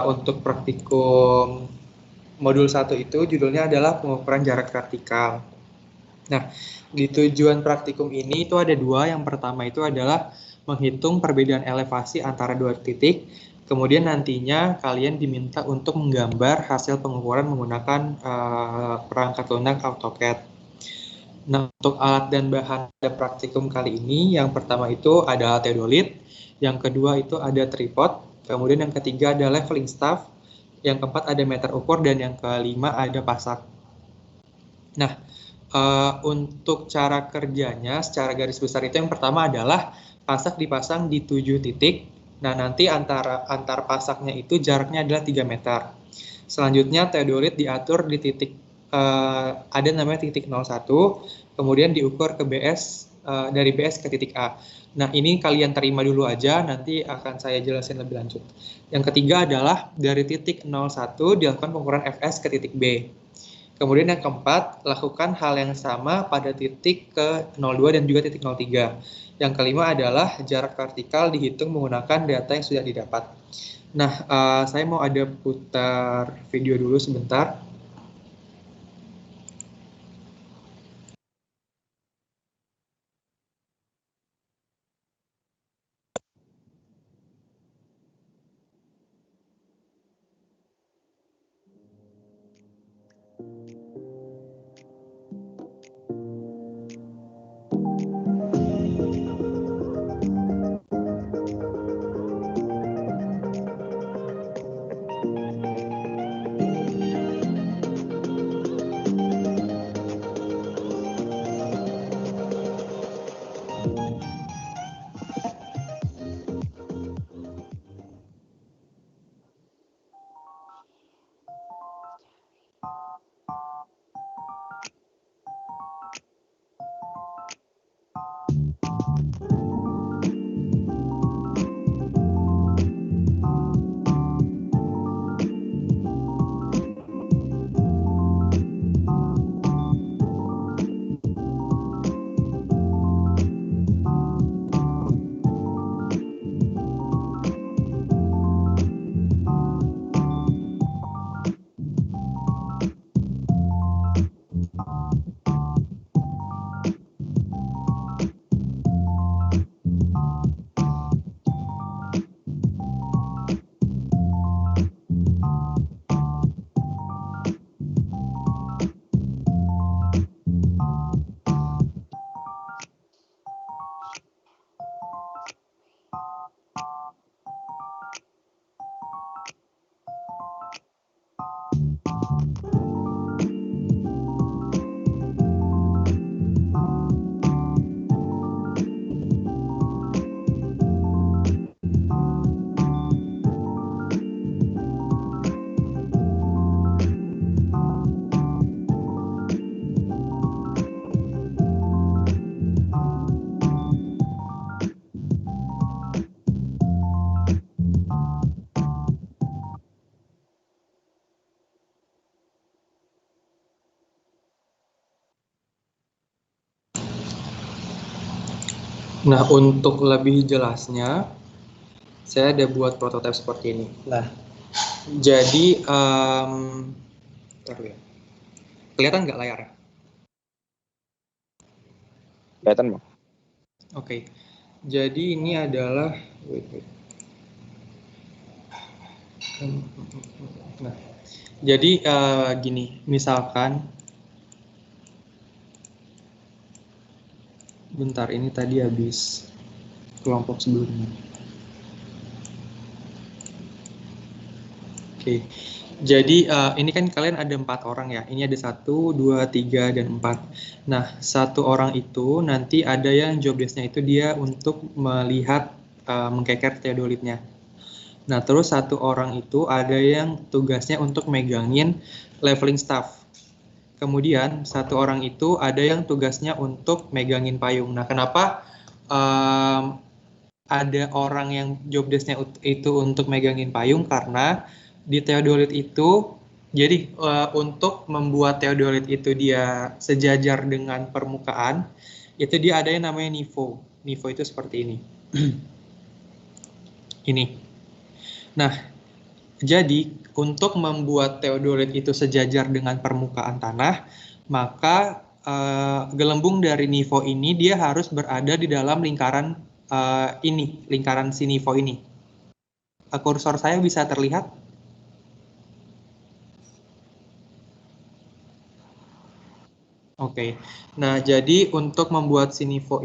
untuk praktikum modul 1 itu judulnya adalah pengukuran jarak vertikal. Nah, di tujuan praktikum ini itu ada dua. Yang pertama itu adalah menghitung perbedaan elevasi antara dua titik. Kemudian nantinya kalian diminta untuk menggambar hasil pengukuran menggunakan perangkat lunak AutoCAD. Nah, untuk alat dan bahan pada praktikum kali ini, yang pertama itu ada teodolit, yang kedua itu ada tripod, kemudian yang ketiga ada leveling staff, yang keempat ada meter ukur, dan yang kelima ada pasak. Nah, untuk cara kerjanya secara garis besar itu yang pertama adalah pasak dipasang di 7 titik. Nah, nanti antar pasaknya itu jaraknya adalah 3 meter. Selanjutnya teodolit diatur di titik ada namanya titik 01, kemudian diukur ke BS dari BS ke titik A. Nah, ini kalian terima dulu aja, nanti akan saya jelasin lebih lanjut. Yang ketiga adalah dari titik 01 dilakukan pengukuran FS ke titik B. Kemudian yang keempat, lakukan hal yang sama pada titik ke 02 dan juga titik 03. Yang kelima adalah jarak vertikal dihitung menggunakan data yang sudah didapat. Nah, saya mau ada putar video dulu sebentar. Nah, untuk lebih jelasnya, saya ada buat prototipe seperti ini. Nah, jadi, kelihatan nggak layarnya? Kelihatan, Bang. Oke, jadi ini adalah, nah, jadi gini, misalkan, bentar, ini tadi habis kelompok sebelumnya. Oke, jadi ini kan kalian ada 4 orang ya. Ini ada 1, 2, 3, dan 4. Nah, 1 orang itu nanti ada yang job desk-nya itu dia untuk melihat mengkeker teodolitnya. Nah, terus 1 orang itu ada yang tugasnya untuk megangin leveling staff. Kemudian 1 orang itu ada yang tugasnya untuk megangin payung. Nah, kenapa ada orang yang job desk-nya itu untuk megangin payung? Karena di teodolit itu, jadi untuk membuat teodolit itu dia sejajar dengan permukaan, itu dia ada yang namanya NIVO. NIVO itu seperti ini. Ini. Nah, Jadi, untuk membuat teodolit itu sejajar dengan permukaan tanah, maka gelembung dari nifo ini dia harus berada di dalam lingkaran ini, lingkaran si nifo ini. Kursor saya bisa terlihat? Oke. Nah, jadi untuk membuat si nifo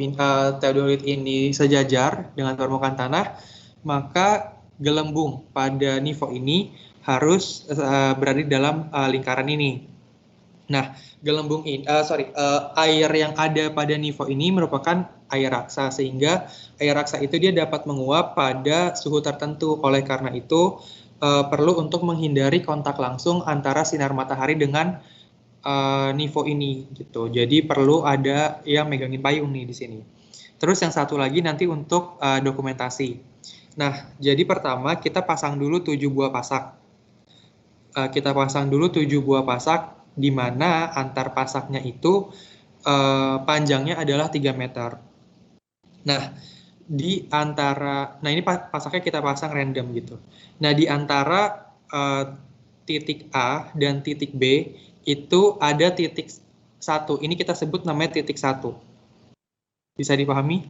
teodolit ini sejajar dengan permukaan tanah, maka gelembung pada nifo ini harus berada di dalam lingkaran ini. Nah, gelembung ini, air yang ada pada nifo ini merupakan air raksa, sehingga air raksa itu dia dapat menguap pada suhu tertentu. Oleh karena itu, perlu untuk menghindari kontak langsung antara sinar matahari dengan nifo ini, gitu. Jadi perlu ada yang megangin payung nih di sini. Terus yang satu lagi nanti untuk dokumentasi. Nah, jadi pertama kita pasang dulu 7 buah pasak. Kita pasang dulu 7 buah pasak, di mana antar pasaknya itu panjangnya adalah 3 meter. Nah, ini pasaknya kita pasang random gitu. Nah, di antara titik A dan titik B itu ada titik 1. Ini kita sebut namanya titik 1. Bisa dipahami?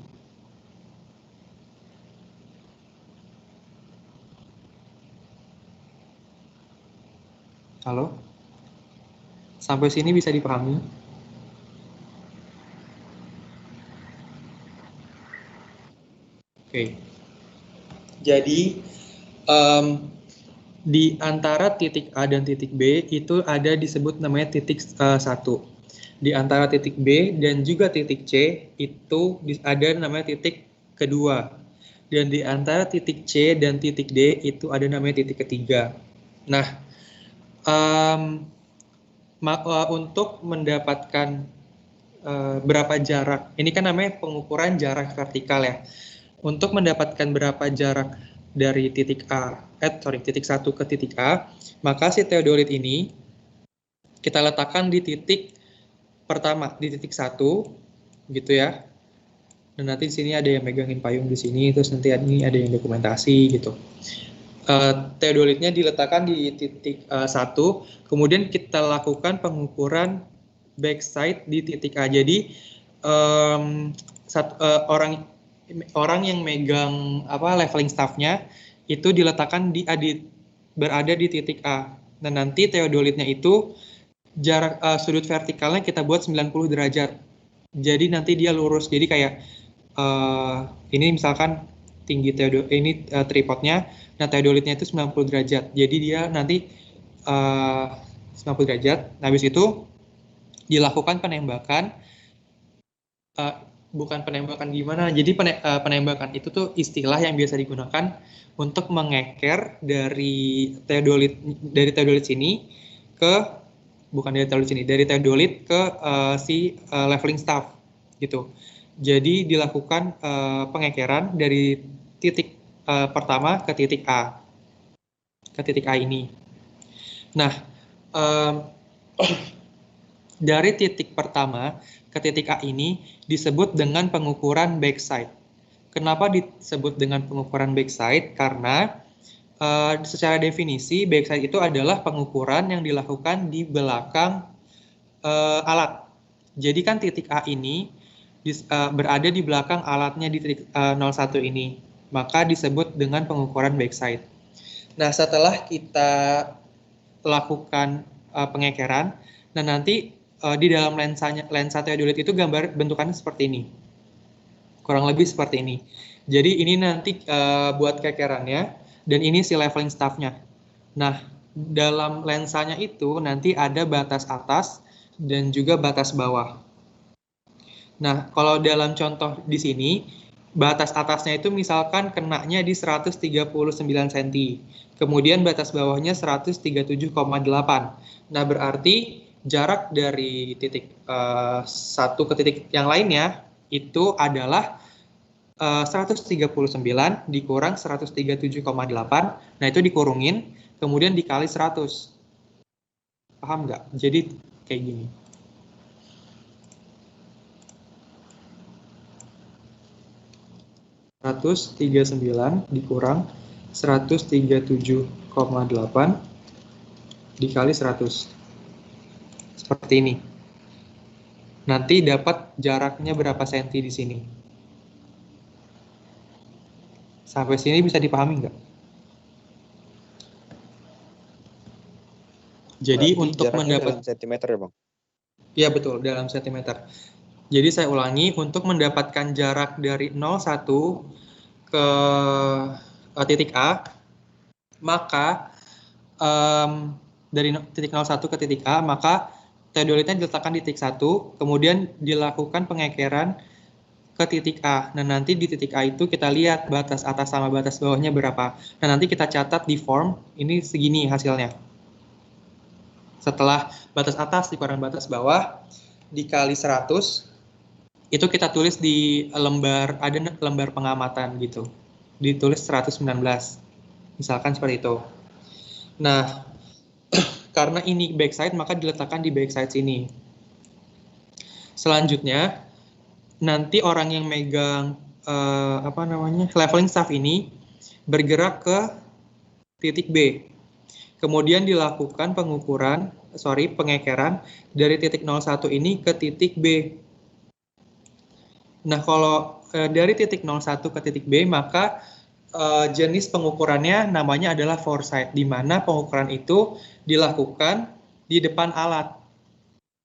Halo? Sampai sini bisa dipahami? Oke. Jadi, di antara titik A dan titik B itu ada disebut namanya titik 1. Di antara titik B dan juga titik C itu ada namanya titik kedua. Dan di antara titik C dan titik D itu ada namanya titik ketiga. Nah, untuk mendapatkan berapa jarak, ini kan namanya pengukuran jarak vertikal ya. Untuk mendapatkan berapa jarak dari titik titik 1 ke titik A, maka si teodolit ini kita letakkan di titik pertama, di titik 1, gitu ya. Dan nanti di sini ada yang megangin payung di sini, terus nanti ini ada yang dokumentasi gitu. Teodolitnya diletakkan di titik 1, kemudian kita lakukan pengukuran backside di titik A. Jadi orang yang megang leveling staffnya itu diletakkan berada di titik A. Dan nanti teodolitnya itu jarak sudut vertikalnya kita buat 90 derajat. Jadi nanti dia lurus. Jadi kayak ini misalkan tinggi tripodnya, nah teodolitnya itu 90 derajat. Jadi dia nanti 90 derajat. Nah, habis itu dilakukan penembakan. Bukan penembakan gimana, jadi penembakan itu tuh istilah yang biasa digunakan untuk mengeker dari teodolit sini ke dari teodolit ke si leveling staff gitu. Jadi dilakukan pengekeran dari titik pertama ke titik A ini. Nah, dari titik pertama ke titik A ini disebut dengan pengukuran backside. Kenapa disebut dengan pengukuran backside? Karena secara definisi backside itu adalah pengukuran yang dilakukan di belakang alat. Jadi kan titik A ini berada di belakang alatnya di titik 01 ini, maka disebut dengan pengukuran backside. Nah, setelah kita lakukan pengekeran, nah nanti di dalam lensa teodolit itu gambar bentukannya seperti ini, kurang lebih seperti ini. Jadi ini nanti buat kekerannya, dan ini si leveling staffnya. Nah, dalam lensanya itu nanti ada batas atas dan juga batas bawah. Nah, kalau dalam contoh di sini, batas atasnya itu misalkan kenanya di 139 cm. Kemudian batas bawahnya 137,8. Nah, berarti jarak dari titik 1 ke titik yang lainnya itu adalah 139 dikurang 137,8. Nah, itu dikurungin, kemudian dikali 100. Paham nggak? Jadi kayak gini. 139 dikurang 137,8 dikali 100. Seperti ini. Nanti dapat jaraknya berapa senti di sini. Sampai sini bisa dipahami nggak? Jadi berarti untuk mendapat dalam sentimeter ya Bang? Ya betul, dalam sentimeter. Jadi saya ulangi, untuk mendapatkan jarak dari 01 ke titik A, maka dari titik 01 ke titik A, maka teodolitnya diletakkan di titik 1, kemudian dilakukan pengekeran ke titik A. Nah, nanti di titik A itu kita lihat batas atas sama batas bawahnya berapa. Nah, nanti kita catat di form, ini segini hasilnya. Setelah batas atas dikurang batas bawah, dikali 100, itu kita tulis di lembar, ada lembar pengamatan gitu. Ditulis 119. Misalkan seperti itu. Nah, karena ini backside, maka diletakkan di backside sini. Selanjutnya, nanti orang yang megang leveling staff ini bergerak ke titik B. Kemudian dilakukan pengekeran dari titik 01 ini ke titik B. Nah, kalau dari titik 01 ke titik B, maka jenis pengukurannya namanya adalah foresight, di mana pengukuran itu dilakukan di depan alat,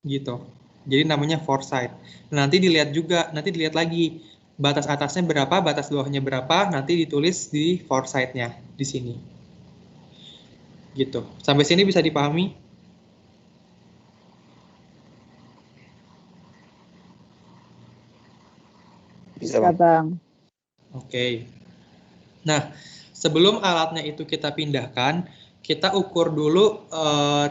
gitu. Jadi namanya foresight. Nanti dilihat lagi batas atasnya berapa, batas bawahnya berapa, nanti ditulis di foresight-nya di sini. Gitu. Sampai sini bisa dipahami? Bisa Bang. Oke. Nah, sebelum alatnya itu kita pindahkan, kita ukur dulu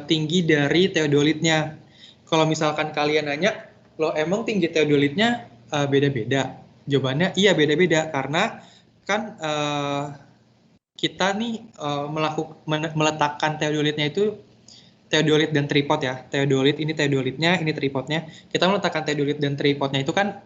tinggi dari teodolitnya. Kalau misalkan kalian nanya, loh emang tinggi teodolitnya beda-beda? Jawabannya iya beda-beda, karena kan kita nih meletakkan teodolitnya itu teodolit dan tripod ya. Teodolit ini teodolitnya, ini tripodnya. Kita meletakkan teodolit dan tripodnya itu kan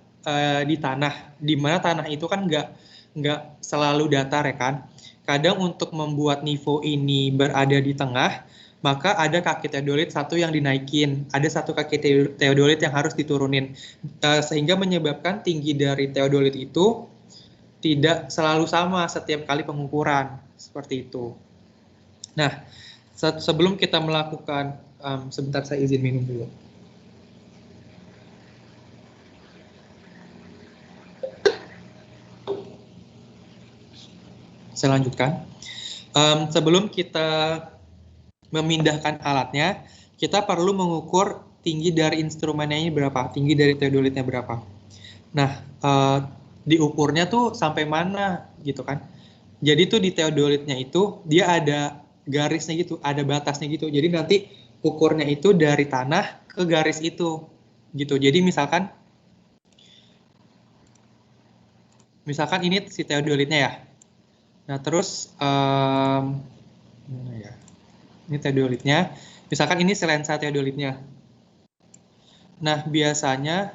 di tanah, di mana tanah itu kan nggak selalu datar ya kan. Kadang untuk membuat nivo ini berada di tengah, maka ada kaki teodolit satu yang dinaikin, ada satu kaki teodolit yang harus diturunin, sehingga menyebabkan tinggi dari teodolit itu tidak selalu sama setiap kali pengukuran, seperti itu. Nah, sebelum kita melakukan, sebentar saya izin minum dulu. Saya lanjutkan. Sebelum kita memindahkan alatnya, kita perlu mengukur tinggi dari instrumennya ini berapa, tinggi dari teodolitnya berapa. Nah, diukurnya tuh sampai mana gitu kan. Jadi tuh di teodolitnya itu dia ada garisnya gitu, ada batasnya gitu. Jadi nanti ukurnya itu dari tanah ke garis itu gitu. Jadi misalkan ini si teodolitnya ya. Nah, terus ini teodolitnya. Misalkan ini lensa teodolitnya. Nah, biasanya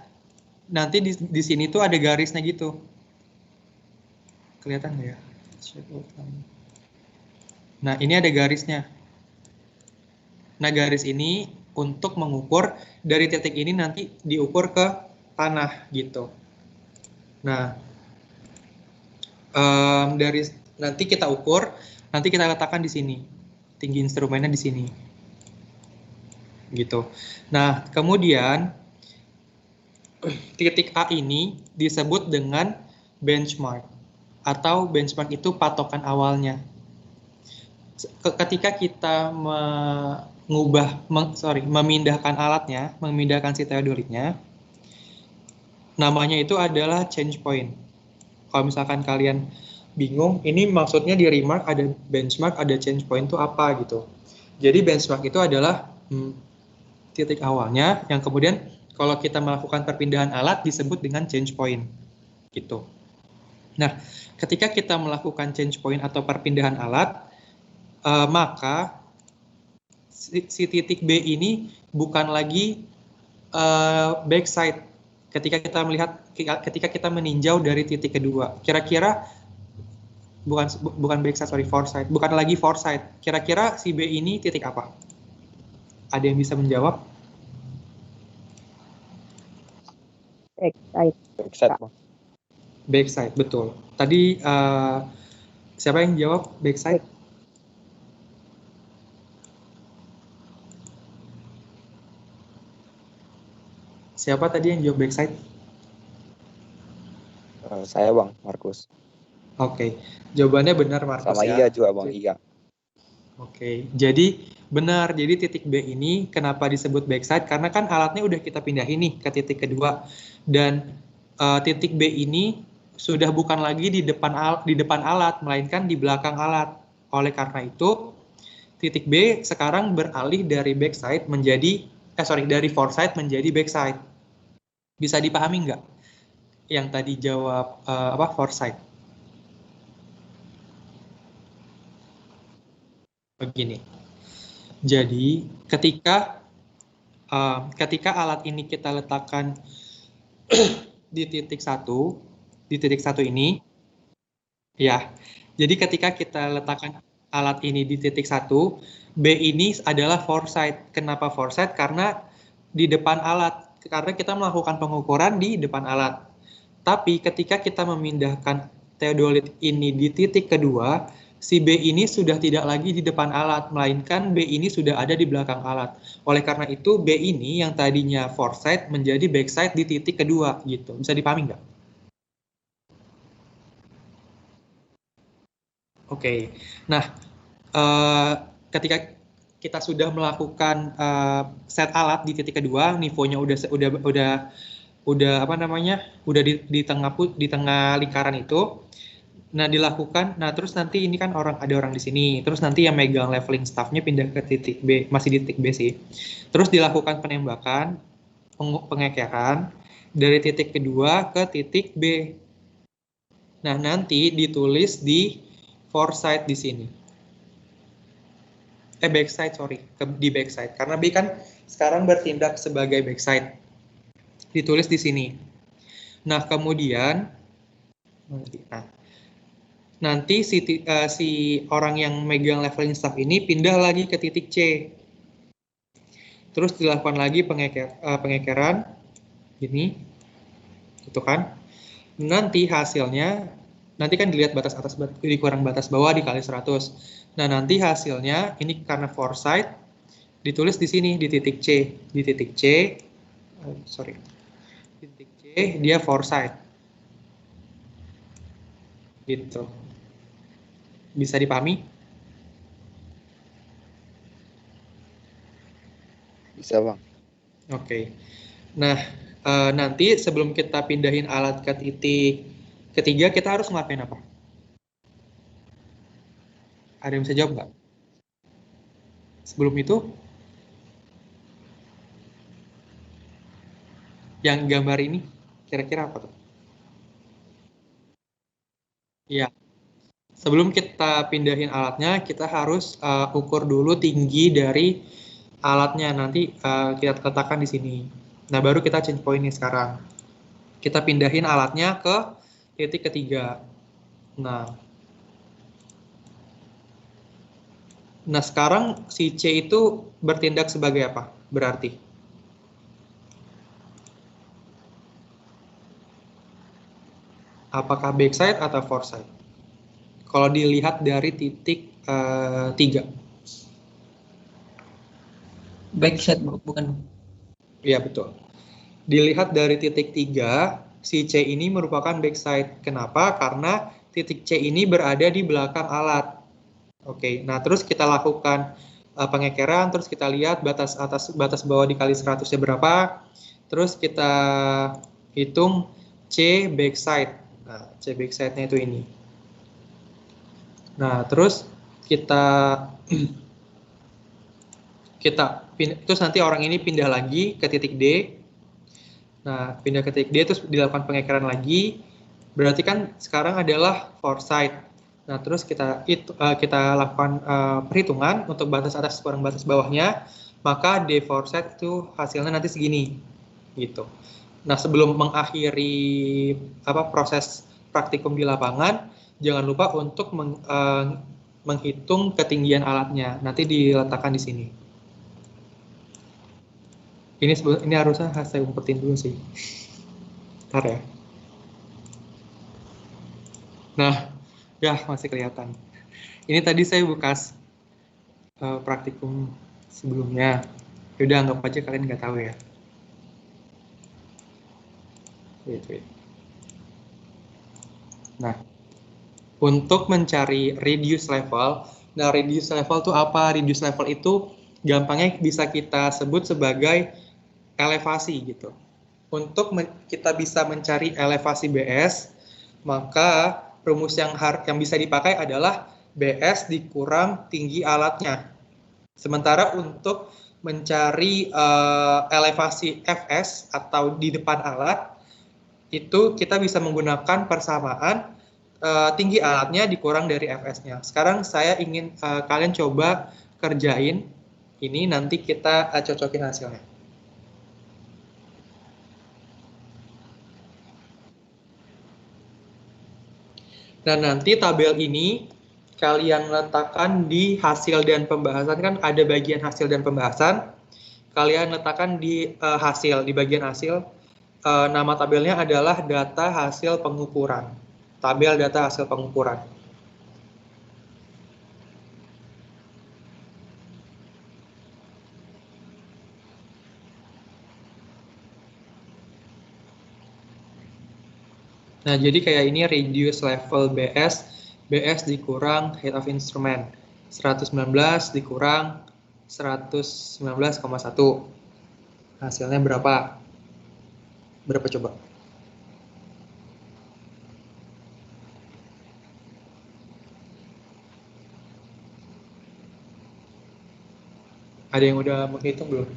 nanti di sini tuh ada garisnya gitu. Kelihatan nggak ya? Nah, ini ada garisnya. Nah, garis ini untuk mengukur dari titik ini nanti diukur ke tanah gitu. Nah, nanti kita ukur, nanti kita letakkan di sini. Tinggi instrumennya di sini. Gitu. Nah, kemudian titik A ini disebut dengan benchmark, atau benchmark itu patokan awalnya. Ketika kita memindahkan alatnya, memindahkan si teodolitnya, namanya itu adalah change point. Kalau misalkan kalian bingung, ini maksudnya di remark ada benchmark, ada change point itu apa gitu. Jadi benchmark itu adalah titik awalnya, yang kemudian kalau kita melakukan perpindahan alat disebut dengan change point gitu. Nah, ketika kita melakukan change point atau perpindahan alat, maka si titik B ini bukan lagi backside ketika kita meninjau dari titik kedua. Kira-kira bukan backside, sorry, foresight. Bukan lagi foresight. Kira-kira si B ini titik apa? Ada yang bisa menjawab? Backside. Backside, Bang. Backside, betul. Tadi siapa yang jawab backside? Siapa tadi yang jawab backside? Saya, Bang, Markus. Oke, jawabannya benar, Markus. Sama ya. iya juga, Bang, iya. Oke, jadi benar. Jadi titik B ini kenapa disebut backside? Karena kan alatnya udah kita pindahin nih ke titik kedua. Dan titik B ini sudah bukan lagi di depan alat, melainkan di belakang alat. Oleh karena itu, titik B sekarang beralih dari backside menjadi, dari foresight menjadi backside. Bisa dipahami nggak? Yang tadi jawab foresight. Begini. Jadi ketika alat ini kita letakkan di titik satu ini, ya. Jadi ketika kita letakkan alat ini di titik 1, B ini adalah foresight. Kenapa foresight? Karena di depan alat. Karena kita melakukan pengukuran di depan alat. Tapi ketika kita memindahkan theodolit ini di titik kedua, si B ini sudah tidak lagi di depan alat, melainkan B ini sudah ada di belakang alat. Oleh karena itu, B ini yang tadinya foresight menjadi backside di titik kedua, gitu. Bisa dipahami nggak? Oke. Nah, ketika kita sudah melakukan set alat di titik kedua, nivonya udah di tengah lingkaran itu. Nah, dilakukan. Nah, terus nanti ini kan ada orang di sini. Terus nanti yang megang leveling staffnya pindah ke titik B, masih di titik B sih. Terus dilakukan penembakan, pengekeran dari titik kedua ke titik B. Nah, nanti ditulis di foresight di sini. Backside, sorry, di backside. Karena B kan sekarang bertindak sebagai backside. Ditulis di sini. Nah, kemudian nanti si orang yang megang leveling staff ini pindah lagi ke titik C. Terus dilakukan lagi pengekeran ini, gitu kan? Nanti hasilnya, nanti kan dilihat batas atas dikurang batas bawah dikali 100. Nah, nanti hasilnya ini karena foresight ditulis di sini di titik C. Di titik C, di titik C dia foresight. Gitu. Bisa dipahami? Bisa, Bang. Oke. Nah, nanti sebelum kita pindahin alat ke titik ketiga, kita harus ngelakuin apa? Ada yang bisa jawab nggak? Sebelum itu, yang gambar ini, kira-kira apa tuh? Iya. Sebelum kita pindahin alatnya, kita harus ukur dulu tinggi dari alatnya. Nanti kita letakkan di sini. Nah, baru kita change point nih sekarang. Kita pindahin alatnya ke titik ketiga. Nah, sekarang si C itu bertindak sebagai apa? Berarti? Apakah backside atau foresight? Kalau dilihat dari titik 3. Backside, bukan? Iya, betul. Dilihat dari titik 3, si C ini merupakan backside. Kenapa? Karena titik C ini berada di belakang alat. Oke, nah terus kita lakukan pengekeran, terus kita lihat batas atas, batas bawah dikali 100-nya berapa. Terus kita hitung C backside. Nah, C backside-nya itu ini. Nah, terus terus nanti orang ini pindah lagi ke titik D. Nah, pindah ke titik D terus dilakukan pengekeran lagi. Berarti kan sekarang adalah foresight. Nah, terus kita lakukan perhitungan untuk batas atas kurang batas bawahnya, maka D foresight itu hasilnya nanti segini. Gitu. Nah, sebelum mengakhiri proses praktikum di lapangan, jangan lupa untuk menghitung ketinggian alatnya. Nanti diletakkan di sini. Ini harusnya saya umpetin dulu sih. Bentar ya. Nah, ya masih kelihatan. Ini tadi saya bekas praktikum sebelumnya. Udah anggap aja kalian nggak tahu ya. Wait. Nah, untuk mencari reduce level, nah reduce level itu apa? Reduce level itu gampangnya bisa kita sebut sebagai elevasi gitu. Untuk kita bisa mencari elevasi BS, maka rumus yang bisa dipakai adalah BS dikurang tinggi alatnya. Sementara untuk mencari elevasi FS atau di depan alat, itu kita bisa menggunakan persamaan tinggi alatnya dikurang dari FS-nya. Sekarang saya ingin kalian coba kerjain ini, nanti kita cocokin hasilnya. Dan nanti tabel ini kalian letakkan di hasil dan pembahasan, kan ada bagian hasil dan pembahasan. Kalian letakkan di hasil, di bagian hasil. Nama tabelnya adalah data hasil pengukuran. Tabel data hasil pengukuran. Nah, jadi kayak ini reduce level BS, BS dikurang height of instrument. 119 dikurang 119,1. Hasilnya berapa? Berapa coba? Ada yang udah menghitung belum?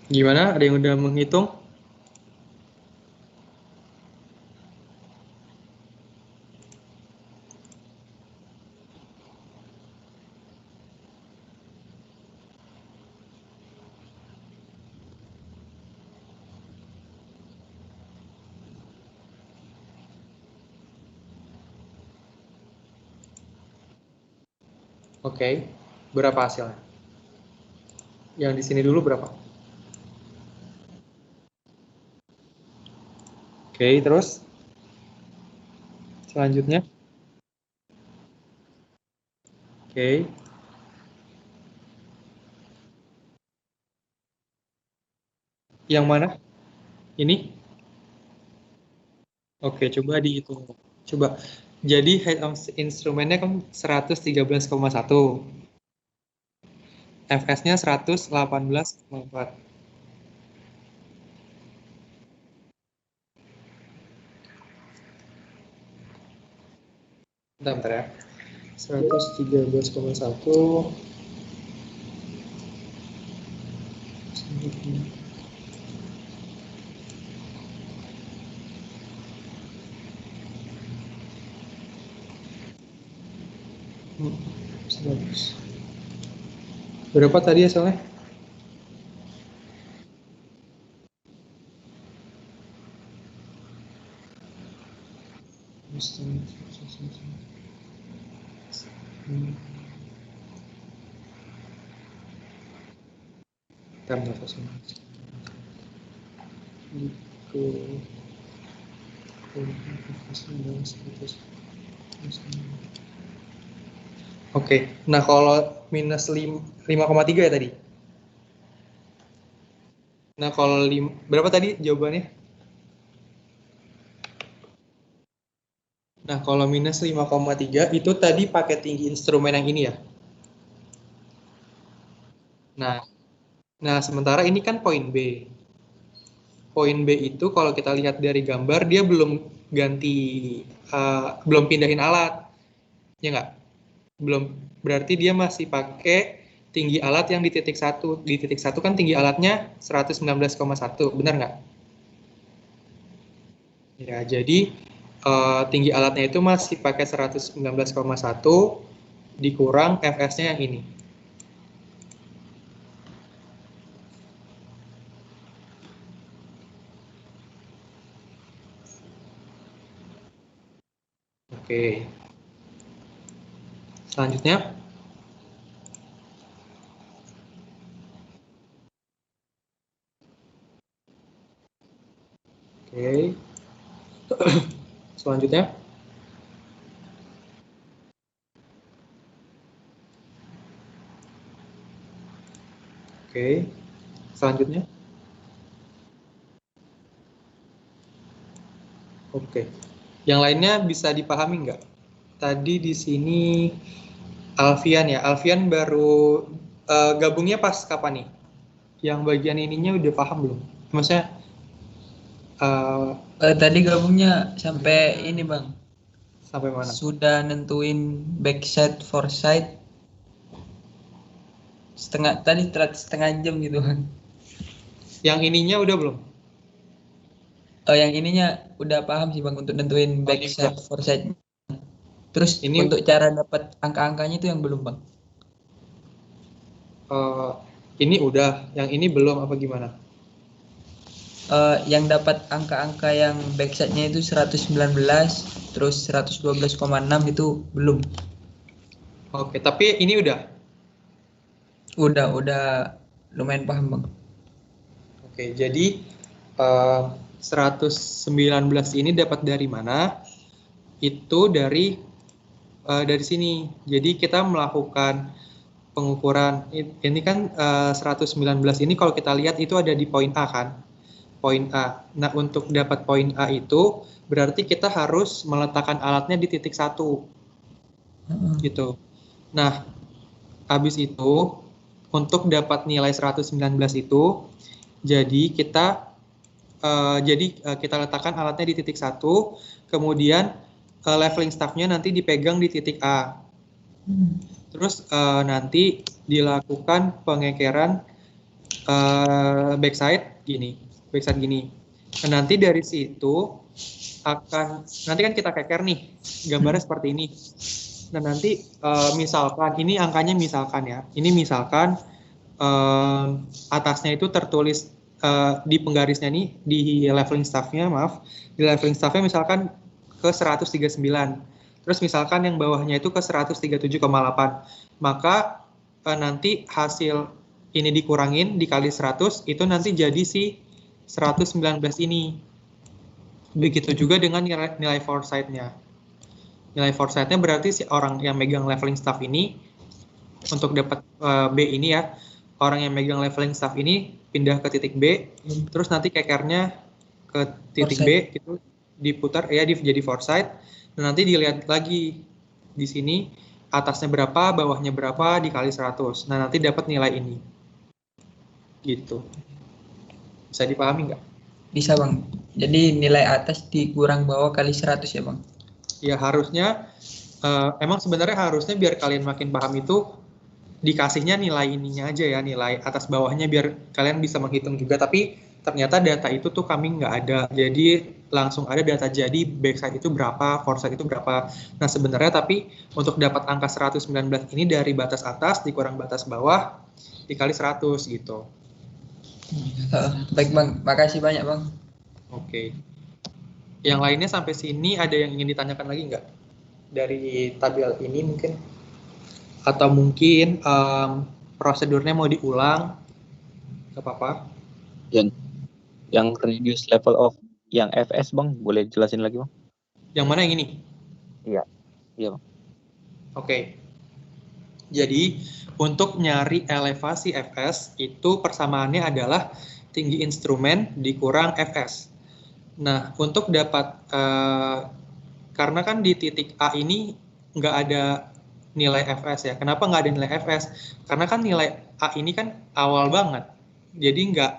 Gimana? Ada yang udah menghitung? Oke, berapa hasilnya? Yang di sini dulu berapa? Oke, terus selanjutnya? Oke. Yang mana? Ini? Oke, coba dihitung. Coba. Jadi height of instrumennya kan 113,1. FS-nya 118,4. Bentar ya. 113,1. Berapa tadi hasilnya? Oke, nah kalau minus 5,3 ya tadi? Nah kalau berapa tadi jawabannya? Nah kalau minus 5,3 itu tadi pakai tinggi instrumen yang ini ya? Nah sementara ini kan poin B. Poin B itu kalau kita lihat dari gambar dia belum ganti, belum pindahin alat, ya nggak? Belum. Berarti dia masih pakai tinggi alat yang di titik 1. Di titik 1 kan tinggi alatnya 119,1, benar nggak? Ya, jadi tinggi alatnya itu masih pakai 119,1 dikurang Fs-nya yang ini. Oke. Selanjutnya. Oke. Selanjutnya. Oke. Selanjutnya. Oke. Yang lainnya bisa dipahami nggak? Tadi di sini Alfian ya. Alfian baru gabungnya pas kapan nih? Yang bagian ininya udah paham belum? Maksudnya Tadi gabungnya sampai ini bang. sampai mana? Sudah nentuin backside, foreside. Setengah jam gitu bang. Yang ininya udah belum? Yang ininya udah paham sih bang untuk nentuin backside, foreside. Terus Ini untuk cara dapat angka-angkanya itu yang belum bang. ini udah, yang ini belum apa gimana? Yang dapat angka-angka yang backside-nya itu 119, terus 112,6 itu belum. Oke, tapi ini udah. Udah lumayan paham bang. Oke, jadi 119 ini dapat dari mana? Itu dari sini. Jadi kita melakukan pengukuran. Ini kan 119 ini kalau kita lihat itu ada di poin A kan? Poin A. Nah, untuk dapat poin A itu berarti kita harus meletakkan alatnya di titik 1. Gitu. Nah, habis itu untuk dapat nilai 119 itu jadi kita letakkan alatnya di titik 1, kemudian leveling staff-nya nanti dipegang di titik A. Terus nanti dilakukan pengekeran backside gini. Nah, nanti dari situ nanti kan kita keker nih, gambarnya seperti ini. Nah, nanti misalkan ini angkanya misalkan ya, ini misalkan atasnya itu tertulis di penggarisnya nih, di leveling staff-nya misalkan ke 139. Terus misalkan yang bawahnya itu ke 137,8. Maka nanti hasil ini dikurangin dikali 100 itu nanti jadi si 119 ini. Begitu juga dengan nilai foresight-nya. Nilai foresight-nya berarti si orang yang megang leveling staff ini untuk dapat B ini ya, orang yang megang leveling staff ini pindah ke titik B, terus nanti kekernya ke titik foresight. B itu diputar ya jadi foresight. Dan nanti dilihat lagi di sini atasnya berapa, bawahnya berapa dikali 100. Nah, nanti dapat nilai ini. Gitu. Bisa dipahami nggak? Bisa bang. Jadi nilai atas dikurang bawah kali 100 ya bang? Ya harusnya, emang sebenarnya harusnya biar kalian makin paham itu dikasihnya nilai ininya aja ya, nilai atas bawahnya biar kalian bisa menghitung juga. Tapi ternyata data itu tuh kami nggak ada. Jadi langsung ada data jadi backside itu berapa, foresight itu berapa. Nah sebenarnya tapi untuk dapat angka 119 ini dari batas atas dikurang batas bawah dikali 100 gitu. Baik bang, makasih banyak bang. Oke. Yang lainnya sampai sini ada yang ingin ditanyakan lagi nggak? Dari tabel ini mungkin? Atau mungkin prosedurnya mau diulang? Nggak apa-apa. Yang reduce level of yang FS bang, boleh jelasin lagi bang? Yang mana yang ini? Iya bang. Oke. Jadi untuk nyari elevasi Fs itu persamaannya adalah tinggi instrumen dikurang Fs. Nah, untuk dapat karena kan di titik A ini nggak ada nilai Fs ya. Kenapa nggak ada nilai Fs? Karena kan nilai A ini kan awal banget. Jadi nggak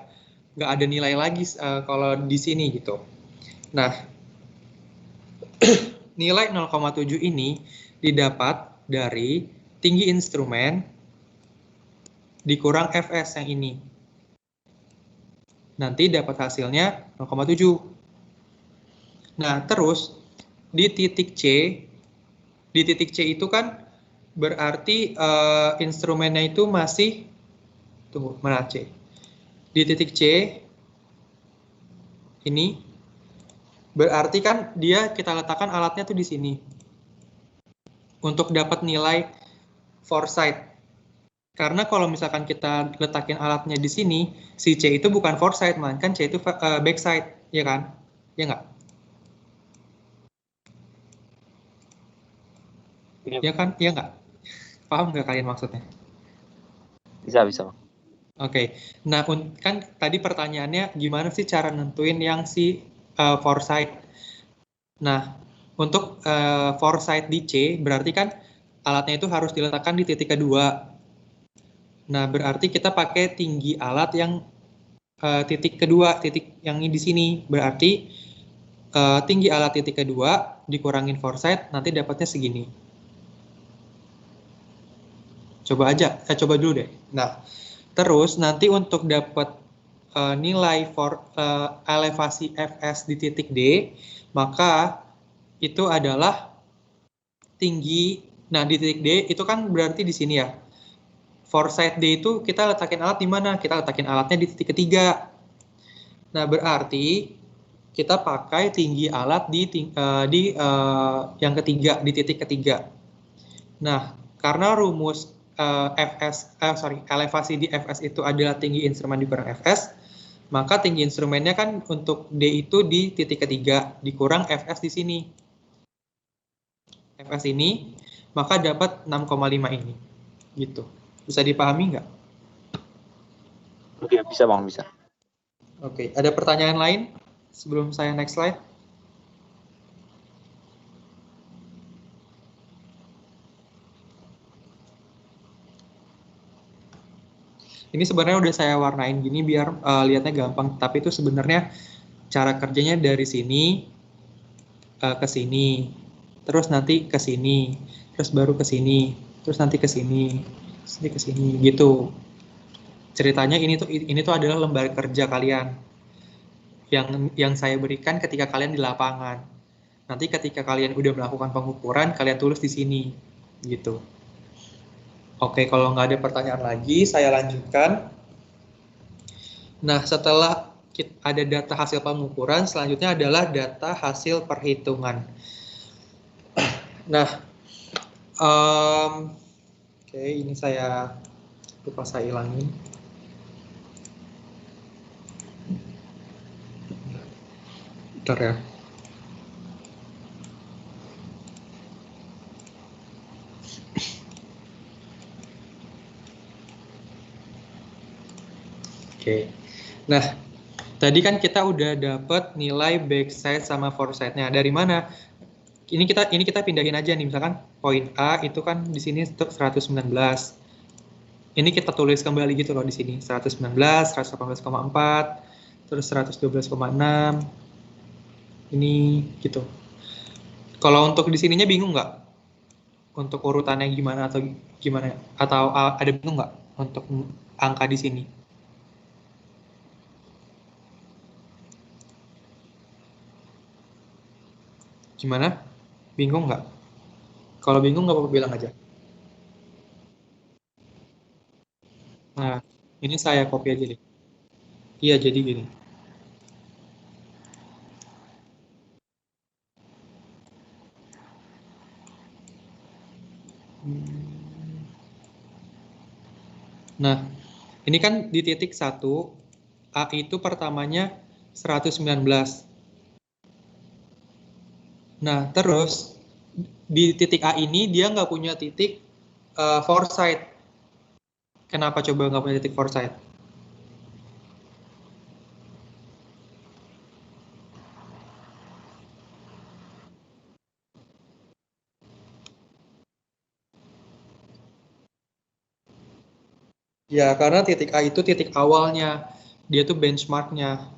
ada nilai lagi kalau di sini gitu. Nah, nilai 0,7 ini didapat dari tinggi instrumen dikurang Fs yang ini. Nanti dapat hasilnya 0,7. Nah, terus di titik C itu kan berarti instrumennya itu masih, tunggu, mana C? Di titik C ini berarti kan dia kita letakkan alatnya tuh di sini untuk dapat nilai foresight. Karena kalau misalkan kita letakin alatnya di sini, si C itu bukan foresight, melainkan C itu backside, ya kan? Ya nggak? Ya kan? Ya nggak? Paham nggak kalian maksudnya? Bisa, Bang. Oke, nah kan tadi pertanyaannya gimana sih cara nentuin yang si foresight? Nah, untuk foresight di C berarti kan alatnya itu harus diletakkan di titik kedua. Nah, berarti kita pakai tinggi alat yang titik kedua, titik yang di sini. Berarti tinggi alat titik kedua dikurangin foresight, nanti dapatnya segini. Coba dulu deh. Nah, terus nanti untuk dapat nilai elevasi Fs di titik D, maka itu adalah tinggi. Nah, di titik D itu kan berarti di sini ya. Foresight D itu kita letakin alat di mana? Kita letakin alatnya di titik ketiga. Nah, berarti kita pakai tinggi alat di yang ketiga, di titik ketiga. Nah, karena rumus elevasi di Fs itu adalah tinggi instrumen dikurang Fs, maka tinggi instrumennya kan untuk D itu di titik ketiga, dikurang Fs di sini. Fs ini, maka dapat 6,5 ini. Gitu. Bisa dipahami nggak? Oke, bisa Bang, bisa. Oke, ada pertanyaan lain sebelum saya next slide? Ini sebenarnya udah saya warnain gini biar lihatnya gampang, tapi itu sebenarnya cara kerjanya dari sini ke sini, terus nanti ke sini, terus baru ke sini, terus nanti ke sini, ke sini gitu. Ceritanya ini tuh adalah lembar kerja kalian yang saya berikan ketika kalian di lapangan. Nanti ketika kalian udah melakukan pengukuran, kalian tulis di sini gitu. Oke, kalau nggak ada pertanyaan lagi, saya lanjutkan. Nah, setelah ada data hasil pengukuran, selanjutnya adalah data hasil perhitungan. Nah, oke, ini saya lupa saya hilangin. Bentar ya. Oke. Nah, tadi kan kita udah dapat nilai backside sama foresight-nya. Dari mana? Ini kita pindahin aja nih, misalkan poin A itu kan di sini 119. Ini kita tulis kembali gitu loh di sini. 119, 118,4, terus 112,6. Ini gitu. Kalau untuk di sininya bingung nggak? Untuk urutannya gimana atau gimana? Atau ada bingung nggak untuk angka di sini? Gimana? Bingung nggak? Kalau bingung nggak apa-apa bilang aja. Nah, ini saya copy aja deh. Iya, jadi gini. Nah, ini kan di titik 1, A itu pertamanya 119. Nah, terus di titik A ini dia nggak punya titik foresight. Kenapa coba nggak punya titik foresight? Ya, karena titik A itu titik awalnya. Dia tuh benchmarknya.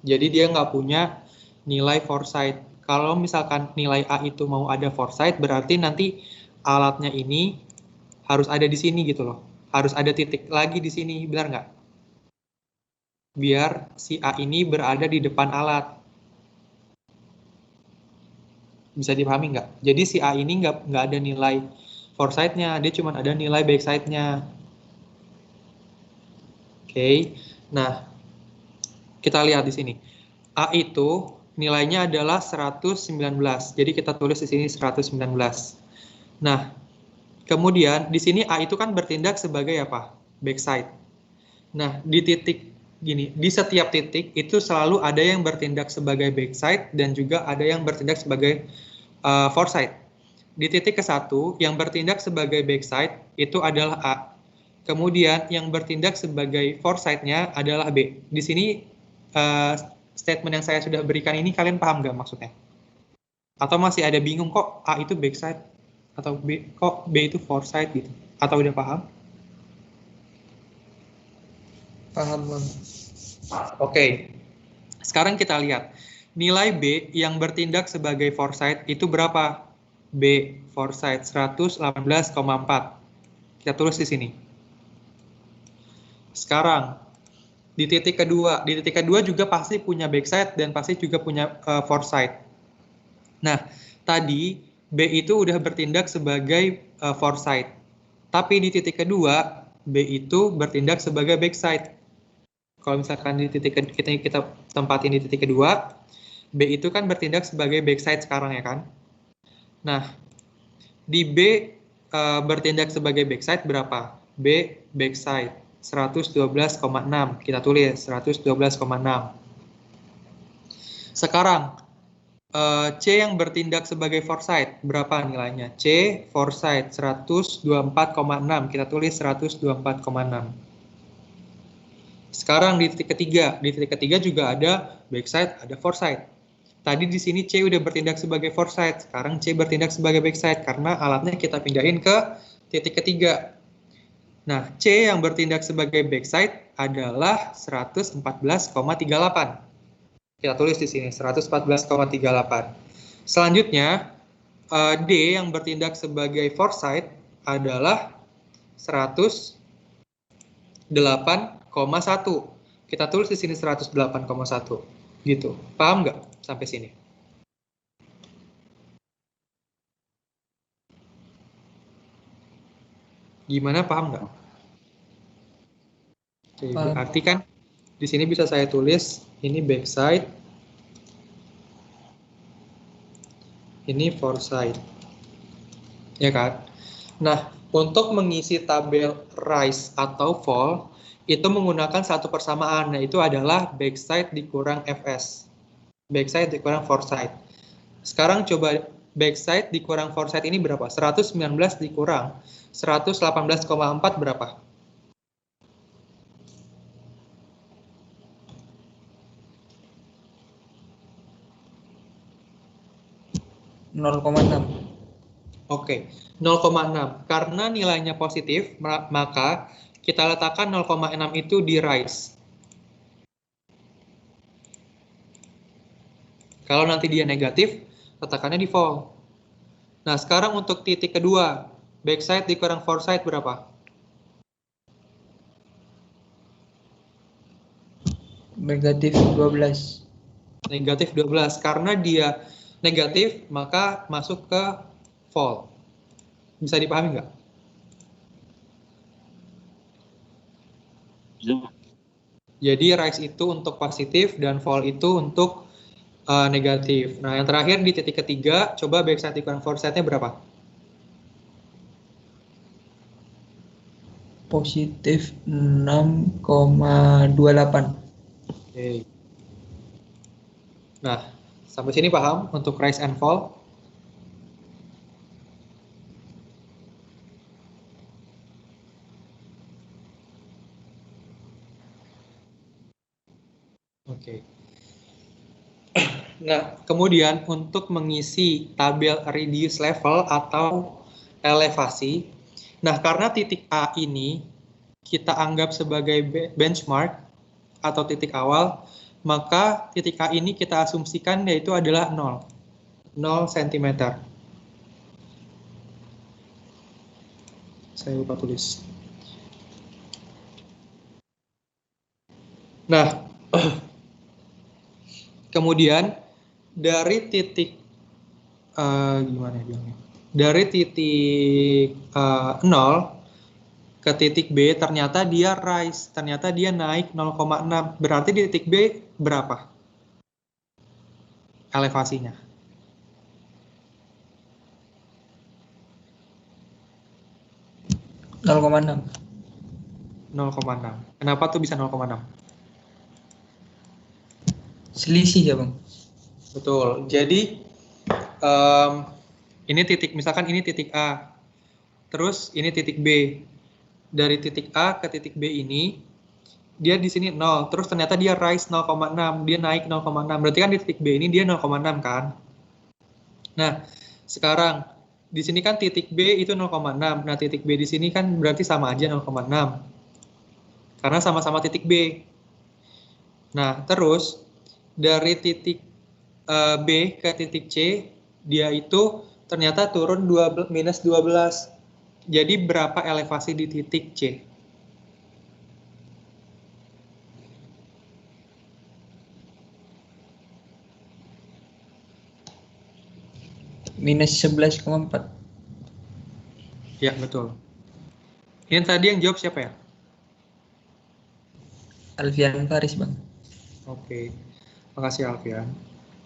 Jadi dia nggak punya nilai foresight. Kalau misalkan nilai A itu mau ada foresight, berarti nanti alatnya ini harus ada di sini gitu loh. Harus ada titik lagi di sini, benar nggak? Biar si A ini berada di depan alat. Bisa dipahami nggak? Jadi si A ini nggak ada nilai foresight-nya, dia cuma ada nilai backside-nya. Oke, nah kita lihat di sini. A itu nilainya adalah 119, jadi kita tulis di sini 119. Nah, kemudian di sini A itu kan bertindak sebagai apa? Backside. Nah, di titik gini, di setiap titik itu selalu ada yang bertindak sebagai backside dan juga ada yang bertindak sebagai foresight. Di titik ke-1 yang bertindak sebagai backside itu adalah A. Kemudian yang bertindak sebagai foresight-nya adalah B. Di sini statement yang saya sudah berikan ini kalian paham nggak maksudnya? Atau masih ada bingung kok A itu backside atau kok B itu foresight gitu? Atau udah paham? Paham, Bang. Oke. Sekarang kita lihat. Nilai B yang bertindak sebagai foresight itu berapa? B foresight 118,4. Kita tulis di sini. Sekarang di titik kedua juga pasti punya backside dan pasti juga punya foresight. Nah, tadi B itu udah bertindak sebagai foresight. Tapi di titik kedua B itu bertindak sebagai backside. Kalau misalkan di titik kita tempatin di titik kedua, B itu kan bertindak sebagai backside sekarang ya kan? Nah, di B bertindak sebagai backside berapa? B backside 112,6. Kita tulis 112,6. Sekarang C yang bertindak sebagai foresight berapa nilainya? C foresight 124,6. Kita tulis 124,6. Sekarang di titik ketiga juga ada backside, ada foresight. Tadi di sini C udah bertindak sebagai foresight, sekarang C bertindak sebagai backside karena alatnya kita pindahin ke titik ketiga. Nah, C yang bertindak sebagai backside adalah 114,38. Kita tulis di sini 114,38. Selanjutnya D yang bertindak sebagai foresight adalah 108,1. Kita tulis di sini 108,1. Gitu. Paham nggak sampai sini? Gimana, paham nggak? Oke, berarti kan di sini bisa saya tulis ini backside, ini foresight, ya kan? Nah, untuk mengisi tabel rise atau fall itu menggunakan satu persamaan, yaitu adalah backside dikurang FS, backside dikurang foresight. Sekarang coba backside dikurang foresight ini berapa? 119 dikurang 118,4 berapa? 0,6. Oke, 0,6. Karena nilainya positif, maka kita letakkan 0,6 itu di rise. Kalau nanti dia negatif, letakkannya di fall. Nah, sekarang untuk titik kedua, backside dikurang foresight berapa? Negatif 12. Negatif 12. Karena dia negatif, maka masuk ke fall. Bisa dipahami nggak? Jadi rise itu untuk positif dan fall itu untuk negatif. Nah, yang terakhir di titik ketiga, coba backside dikurang foresight-nya berapa? Positif 6,28. Oke. Nah, sampai sini paham untuk rise and fall? Oke. Nah, kemudian untuk mengisi tabel reduce level atau elevasi, nah karena titik A ini kita anggap sebagai benchmark atau titik awal, maka titik A ini kita asumsikan yaitu adalah 0 cm. Saya lupa tulis. Nah, kemudian dari titik gimana ya bilangnya? Dari titik 0 ke titik B ternyata dia rise, ternyata dia naik 0,6. Berarti di titik B berapa elevasinya? 0,6. 0,6. Kenapa tuh bisa 0,6? Selisih ya, Bang. Betul. Jadi ini titik, misalkan ini titik A, terus ini titik B. Dari titik A ke titik B ini, dia di sini 0, terus ternyata dia rise 0,6, dia naik 0,6. Berarti kan di titik B ini dia 0,6 kan? Nah, sekarang di sini kan titik B itu 0,6. Nah, titik B di sini kan berarti sama aja 0,6. Karena sama-sama titik B. Nah, terus dari titik B ke titik C, dia itu ternyata turun minus 12. Jadi berapa elevasi di titik C? Minus 11,4. Ya, betul. Ini tadi yang jawab siapa ya? Alfian Faris, Bang. Oke, makasih Alfian.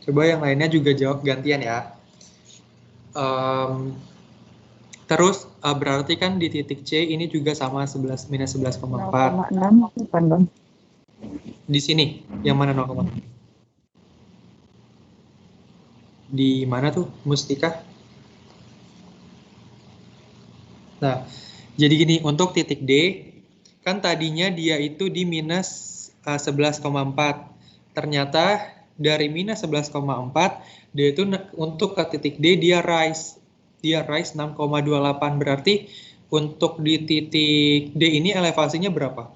Coba yang lainnya juga jawab gantian ya. Terus berarti kan di titik C ini juga sama minus 11,4. 0,6 bukan, Bang? Di sini, yang mana 0,6? Di mana tuh, Mustika? Nah, jadi gini, untuk titik D, kan tadinya dia itu di minus 11,4. Ternyata dari minus 11,4, dia itu untuk ke titik D dia rise. Dia rise 6,28. Berarti untuk di titik D ini elevasinya berapa?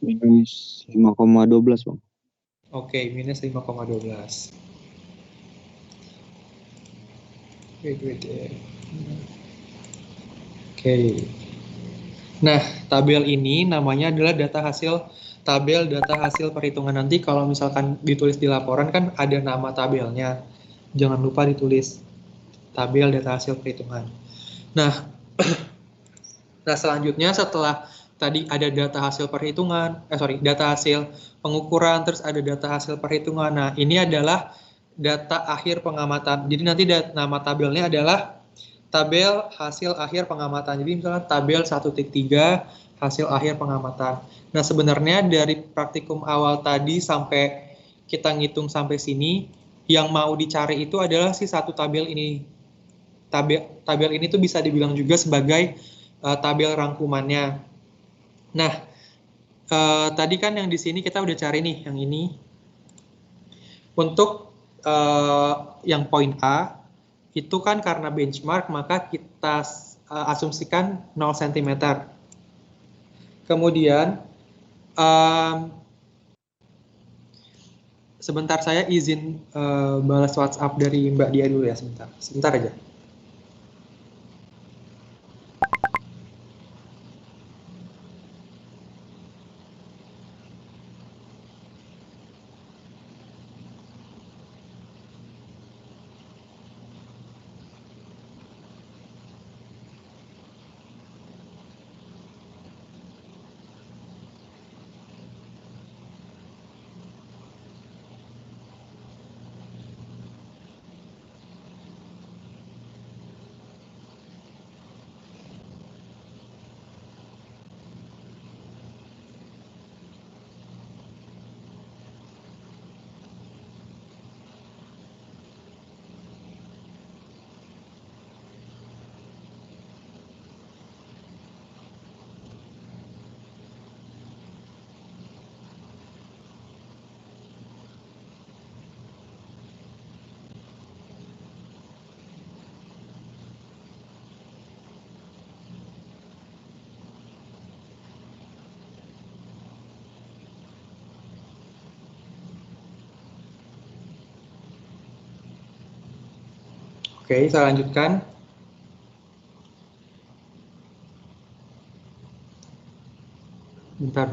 Minus 5,12 Bang. Oke, minus 5,12. Oke. Nah, tabel ini namanya adalah tabel data hasil perhitungan. Nanti kalau misalkan ditulis di laporan kan ada nama tabelnya. Jangan lupa ditulis tabel data hasil perhitungan. Nah, nah selanjutnya setelah tadi ada data hasil perhitungan, data hasil pengukuran, terus ada data hasil perhitungan. Nah, ini adalah data akhir pengamatan. Jadi nanti nama tabelnya adalah tabel hasil akhir pengamatan. Jadi misalnya tabel 1.3 hasil akhir pengamatan. Nah, sebenarnya dari praktikum awal tadi sampai kita ngitung sampai sini, yang mau dicari itu adalah si satu tabel ini. Tabel ini tuh bisa dibilang juga sebagai tabel rangkumannya. Nah, tadi kan yang di sini kita udah cari nih, yang ini. Untuk yang poin A, itu kan karena benchmark, maka kita asumsikan 0 cm. Kemudian, sebentar saya izin balas WhatsApp dari Mbak Dia dulu ya, sebentar. Sebentar aja. Oke, saya lanjutkan. Bentar.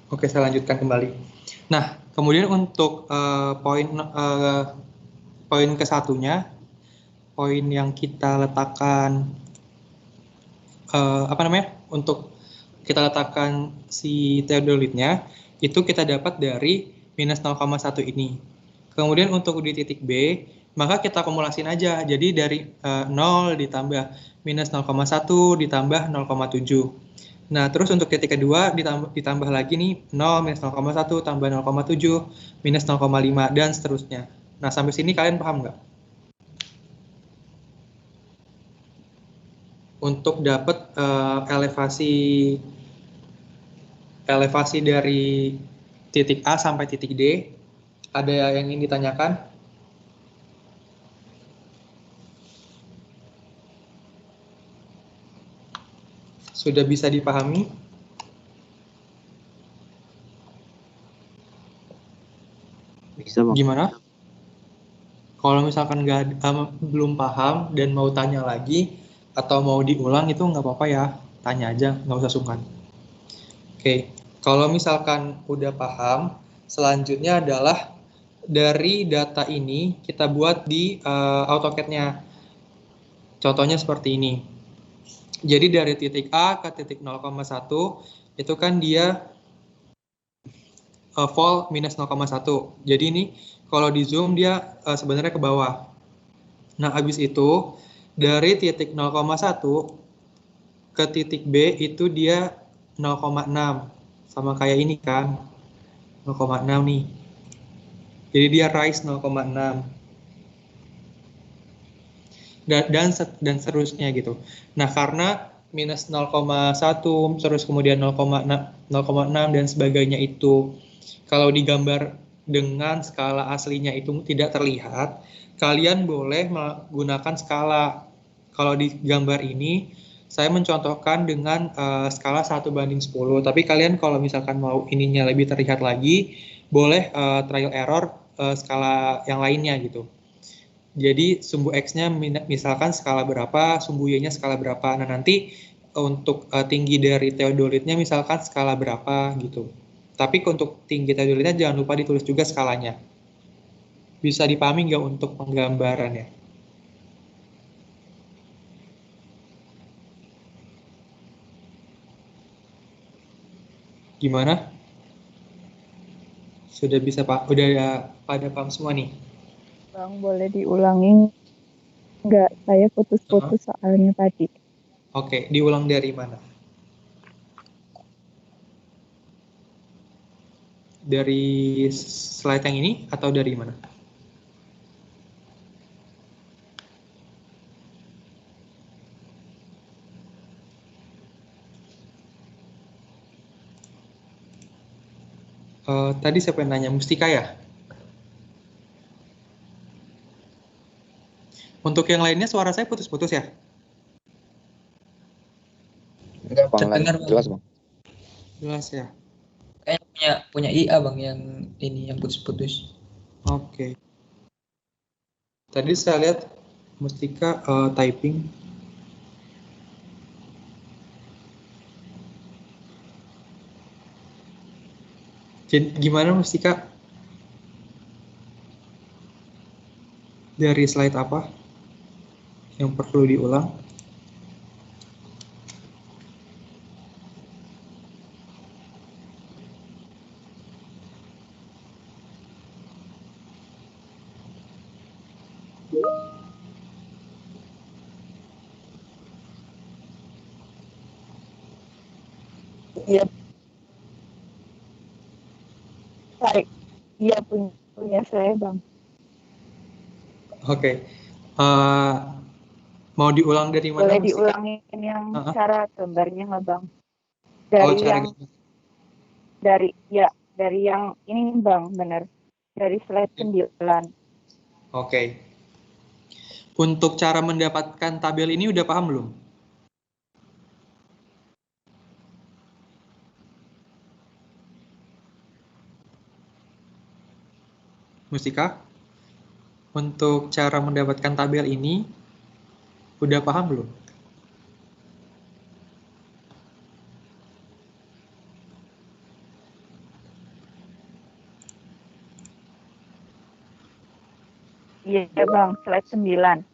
Oke, saya lanjutkan kembali. Nah, kemudian untuk poin ke-1-nya, poin yang kita letakkan untuk kita letakkan si teodolitnya itu kita dapat dari minus 0,1 ini. Kemudian untuk di titik B, maka kita akumulasin aja. Jadi dari 0 ditambah minus 0,1 ditambah 0,7. Nah, terus untuk titik kedua ditambah lagi nih 0 minus 0,1 tambah 0,7 minus 0,5 dan seterusnya. Nah, sampai sini kalian paham nggak? Untuk dapat elevasi dari titik A sampai titik D, ada yang ingin ditanyakan? Sudah bisa dipahami? Bisa, Bang. Gimana? Kalau misalkan belum paham dan mau tanya lagi atau mau diulang itu nggak apa-apa ya, tanya aja, nggak usah sungkan. Oke, kalau misalkan udah paham, selanjutnya adalah dari data ini kita buat di AutoCAD-nya. Contohnya seperti ini. Jadi dari titik A ke titik 0,1 itu kan dia vol minus 0,1. Jadi ini kalau di zoom dia sebenarnya ke bawah. Nah, habis itu dari titik 0,1 ke titik B itu dia 0,6. Sama kayak ini kan. 0,6 nih. Jadi dia rise 0,6. Dan seterusnya gitu. Nah, karena minus 0,1 terus kemudian 0,6 dan sebagainya itu kalau digambar dengan skala aslinya itu tidak terlihat, kalian boleh menggunakan skala. Kalau di gambar ini saya mencontohkan dengan skala 1:10, tapi kalian kalau misalkan mau ininya lebih terlihat lagi, boleh trial error skala yang lainnya gitu. Jadi sumbu X-nya misalkan skala berapa, sumbu Y-nya skala berapa. Nah, nanti untuk tinggi dari teodolitnya misalkan skala berapa gitu. Tapi untuk tinggi teodolitnya jangan lupa ditulis juga skalanya. Bisa dipahami nggak untuk penggambarannya? Gimana? Sudah bisa Pak? Udah pada paham semua nih? Bang, boleh diulangi nggak? Saya putus-putus soalnya tadi. Oke, diulang dari mana? Dari slide yang ini atau dari mana? Tadi siapa yang nanya? Mustika ya? Untuk yang lainnya suara saya putus-putus ya? Enggak, Bang. Terdengar, Bang. Jelas, Bang. Jelas ya? Kayaknya punya IA, Bang, yang ini yang putus-putus. Oke. Tadi saya lihat Mustika typing. Jadi, gimana Mustika? Dari slide apa yang perlu diulang? Iya, tarik. Iya, punya saya, Bang. Oke. Eh, mau diulang dari mana, Boleh Mustika? diulangin yang Uh-uh. cara gambarnya nggak, Bang? Oh, Dari cara yang gambar. dari yang ini, Bang, bener. Dari slide 9. Oke. Untuk cara mendapatkan tabel ini udah paham belum? Mustika? Untuk cara mendapatkan tabel ini udah paham belum? Iya, Bang, slide 9.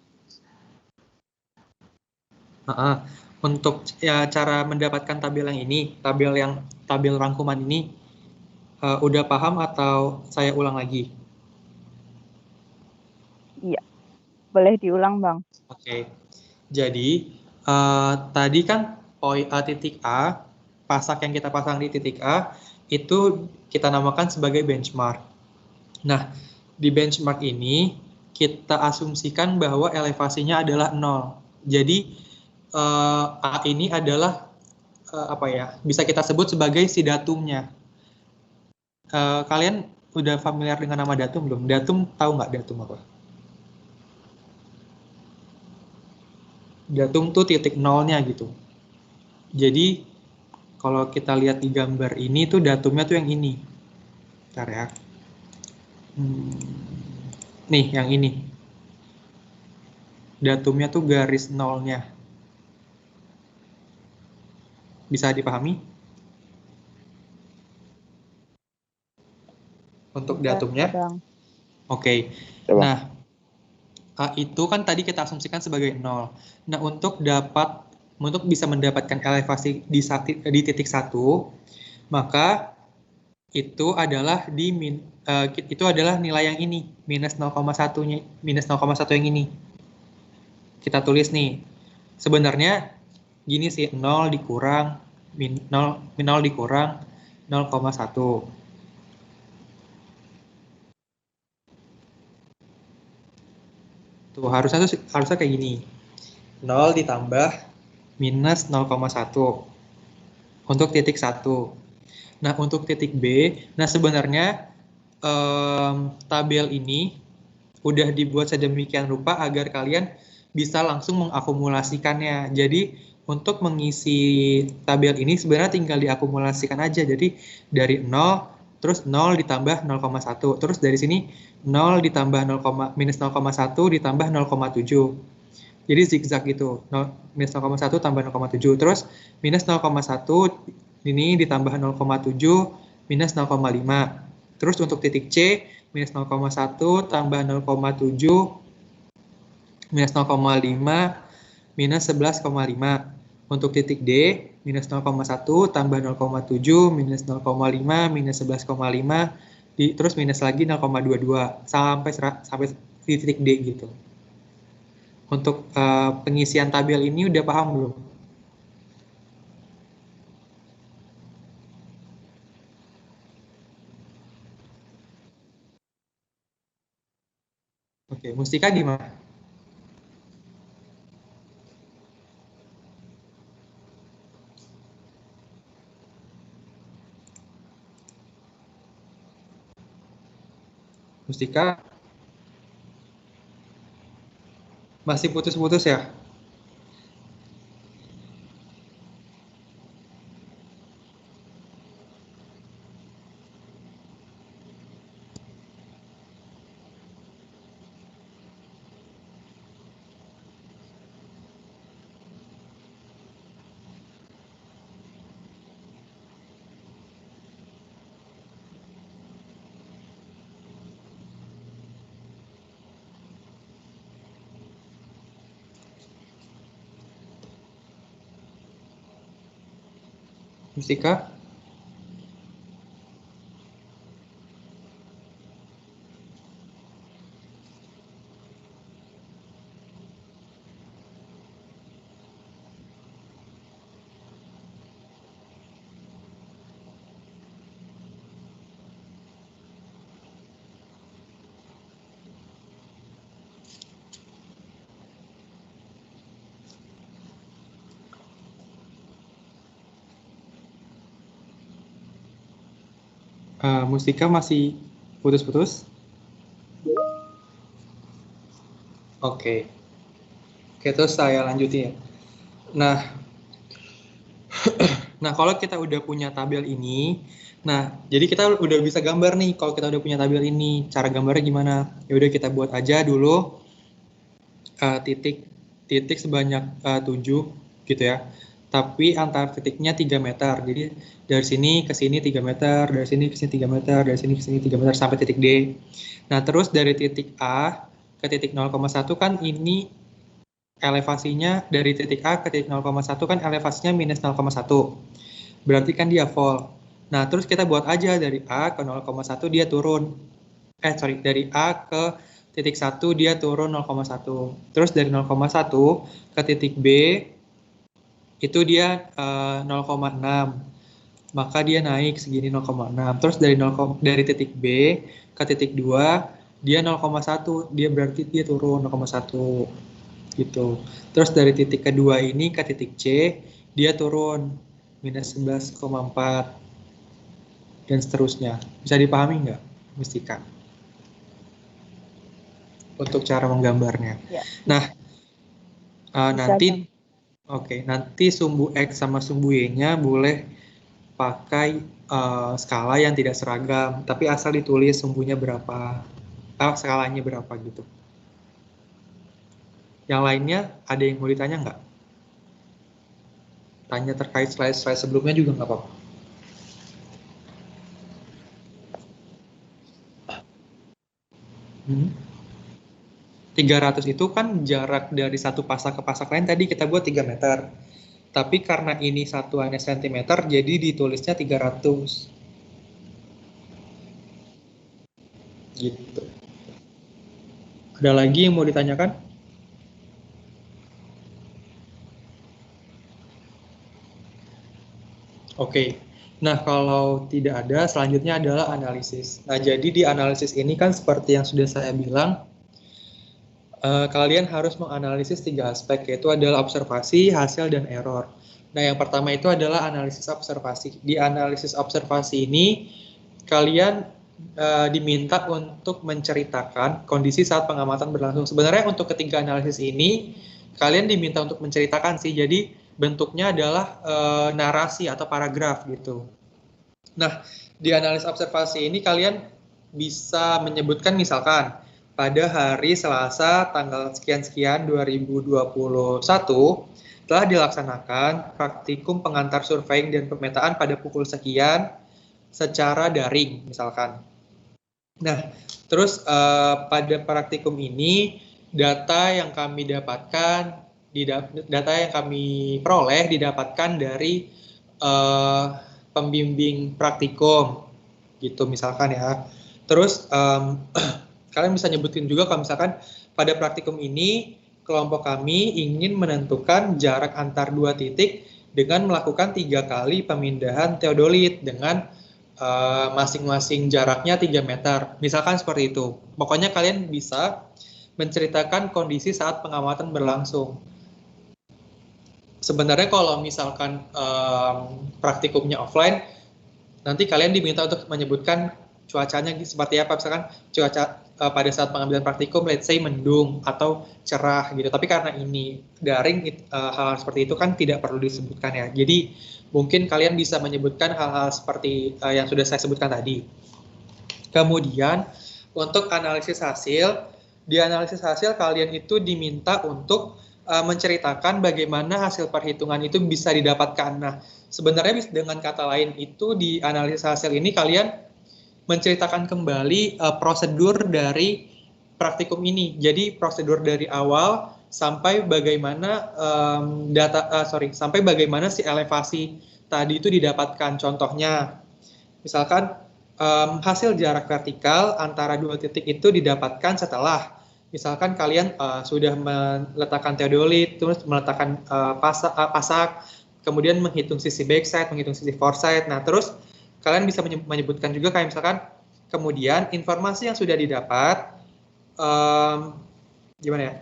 Untuk ya, cara mendapatkan tabel yang ini, tabel rangkuman ini, udah paham atau saya ulang lagi? Iya, boleh diulang, Bang. Oke. Jadi tadi kan titik A, pasak yang kita pasang di titik A itu kita namakan sebagai benchmark. Nah, di benchmark ini kita asumsikan bahwa elevasinya adalah 0. Jadi A ini adalah apa ya? Bisa kita sebut sebagai si datumnya. Kalian udah familiar dengan nama datum belum? Datum tahu nggak datum apa? Datum tuh titik nolnya gitu. Jadi kalau kita lihat di gambar ini tuh datumnya tuh yang ini. Bentar ya. Nih, yang ini. Datumnya tuh garis nolnya. Bisa dipahami? Untuk Bisa, datumnya? Bang. Oke. Coba. Nah, itu kan tadi kita asumsikan sebagai 0. Nah, untuk bisa mendapatkan elevasi di titik 1, maka itu adalah nilai yang ini, minus 0,1-nya, minus 0,1 yang ini. Kita tulis nih. Sebenarnya gini sih, 0 dikurang 0 dikurang 0,1. Tuh, harusnya kayak gini. 0 ditambah minus 0,1 untuk titik 1. Nah, untuk titik B, nah sebenarnya tabel ini udah dibuat sedemikian rupa agar kalian bisa langsung mengakumulasikannya. Jadi, untuk mengisi tabel ini sebenarnya tinggal diakumulasikan aja. Jadi, dari 0, terus 0 ditambah 0,1. Terus dari sini 0 ditambah 0, minus 0,1 ditambah 0,7. Jadi zigzag gitu. Minus 0,1 tambah 0,7. Terus minus 0,1 ini ditambah 0,7 minus 0,5. Terus untuk titik C, minus 0,1 tambah 0,7 minus 0,5 minus 11,5. Untuk titik D, minus 0,1 tambah 0,7 minus 0,5 minus 11,5 terus minus lagi 0,22 sampai di titik D gitu. Untuk pengisian tabel ini udah paham belum? Oke, Mustika gimana? Mustika masih putus-putus ya? Mustika? Mustika masih putus-putus? Oke. Oke, terus saya lanjutin ya. Nah, kalau kita udah punya tabel ini, jadi kita udah bisa gambar nih. Kalau kita udah punya tabel ini, cara gambarnya gimana? Ya udah kita buat aja dulu titik sebanyak 7 gitu ya. Tapi antar titiknya 3 meter. Jadi dari sini ke sini 3 meter, dari sini ke sini 3 meter, dari sini ke sini 3 meter sampai titik D. Nah, terus dari titik A ke titik 0,1 kan ini elevasinya dari titik A ke titik 0,1 kan elevasinya minus 0,1. Berarti kan dia fall. Nah, terus kita buat aja dari A ke 0,1 dia turun. Dari A ke titik 1 dia turun 0,1. Terus dari 0,1 ke titik B itu dia 0,6. Maka dia naik segini 0,6. Terus dari titik B ke titik 2 dia 0,1. Dia berarti dia turun 0,1. Gitu. Terus dari titik kedua ini ke titik C dia turun minus 11,4 dan seterusnya. Bisa dipahami nggak, Mustika? Untuk cara menggambarnya. Ya. Nah, nanti sumbu X sama sumbu Y-nya boleh pakai skala yang tidak seragam, tapi asal ditulis sumbunya berapa, skalanya berapa gitu. Yang lainnya ada yang mau ditanya nggak? Tanya terkait slide-slide sebelumnya juga nggak apa-apa. Hmm. 300 itu kan jarak dari satu pasak ke pasak lain tadi kita buat 3 meter. Tapi karena ini satuannya sentimeter, jadi ditulisnya 300. Gitu. Ada lagi yang mau ditanyakan? Oke. Nah, kalau tidak ada, selanjutnya adalah analisis. Nah, jadi di analisis ini kan seperti yang sudah saya bilang, kalian harus menganalisis 3 aspek, yaitu adalah observasi, hasil, dan error. Nah, yang pertama itu adalah analisis observasi. Di analisis observasi ini, kalian diminta untuk menceritakan kondisi saat pengamatan berlangsung. Sebenarnya untuk ketiga analisis ini, kalian diminta untuk menceritakan sih, jadi bentuknya adalah narasi atau paragraf gitu. Nah, di analisis observasi ini kalian bisa menyebutkan misalkan pada hari Selasa tanggal sekian-sekian 2021 telah dilaksanakan praktikum pengantar surveying dan pemetaan pada pukul sekian secara daring misalkan. Nah, terus pada praktikum ini data yang kami dapatkan data yang kami peroleh didapatkan dari pembimbing praktikum gitu misalkan ya. Terus kalian bisa nyebutin juga kalau misalkan pada praktikum ini kelompok kami ingin menentukan jarak antar 2 titik dengan melakukan 3 kali pemindahan teodolit dengan masing-masing jaraknya 3 meter. Misalkan seperti itu. Pokoknya kalian bisa menceritakan kondisi saat pengamatan berlangsung. Sebenarnya kalau misalkan praktikumnya offline, nanti kalian diminta untuk menyebutkan cuacanya seperti apa. Misalkan cuaca pada saat pengambilan praktikum, let's say mendung atau cerah gitu. Tapi karena ini daring, hal-hal seperti itu kan tidak perlu disebutkan ya. Jadi mungkin kalian bisa menyebutkan hal-hal seperti yang sudah saya sebutkan tadi. Kemudian untuk analisis hasil, di analisis hasil kalian itu diminta untuk menceritakan bagaimana hasil perhitungan itu bisa didapatkan. Nah, sebenarnya dengan kata lain itu di analisis hasil ini kalian menceritakan kembali prosedur dari praktikum ini. Jadi prosedur dari awal sampai bagaimana sampai bagaimana si elevasi tadi itu didapatkan. Contohnya, misalkan hasil jarak vertikal antara 2 titik itu didapatkan setelah misalkan kalian sudah meletakkan teodolit, terus meletakkan pasak, kemudian menghitung sisi backside, menghitung sisi foreside. Nah, terus kalian bisa menyebutkan juga kayak misalkan kemudian informasi yang sudah didapat,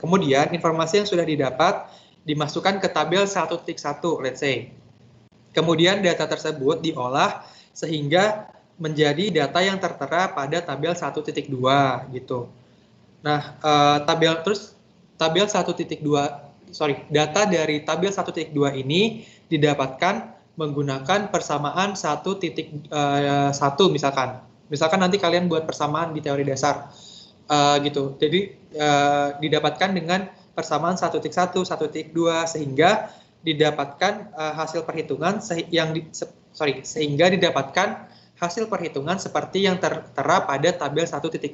Kemudian informasi yang sudah didapat dimasukkan ke tabel 1.1, let's say. Kemudian data tersebut diolah sehingga menjadi data yang tertera pada tabel 1.2 gitu. Nah, data dari tabel 1.2 ini didapatkan menggunakan persamaan 1.1 misalkan. Misalkan nanti kalian buat persamaan di teori dasar gitu. Jadi didapatkan dengan persamaan 1.1, 1.2 sehingga didapatkan hasil perhitungan sehingga didapatkan hasil perhitungan seperti yang tertera pada tabel 1.3.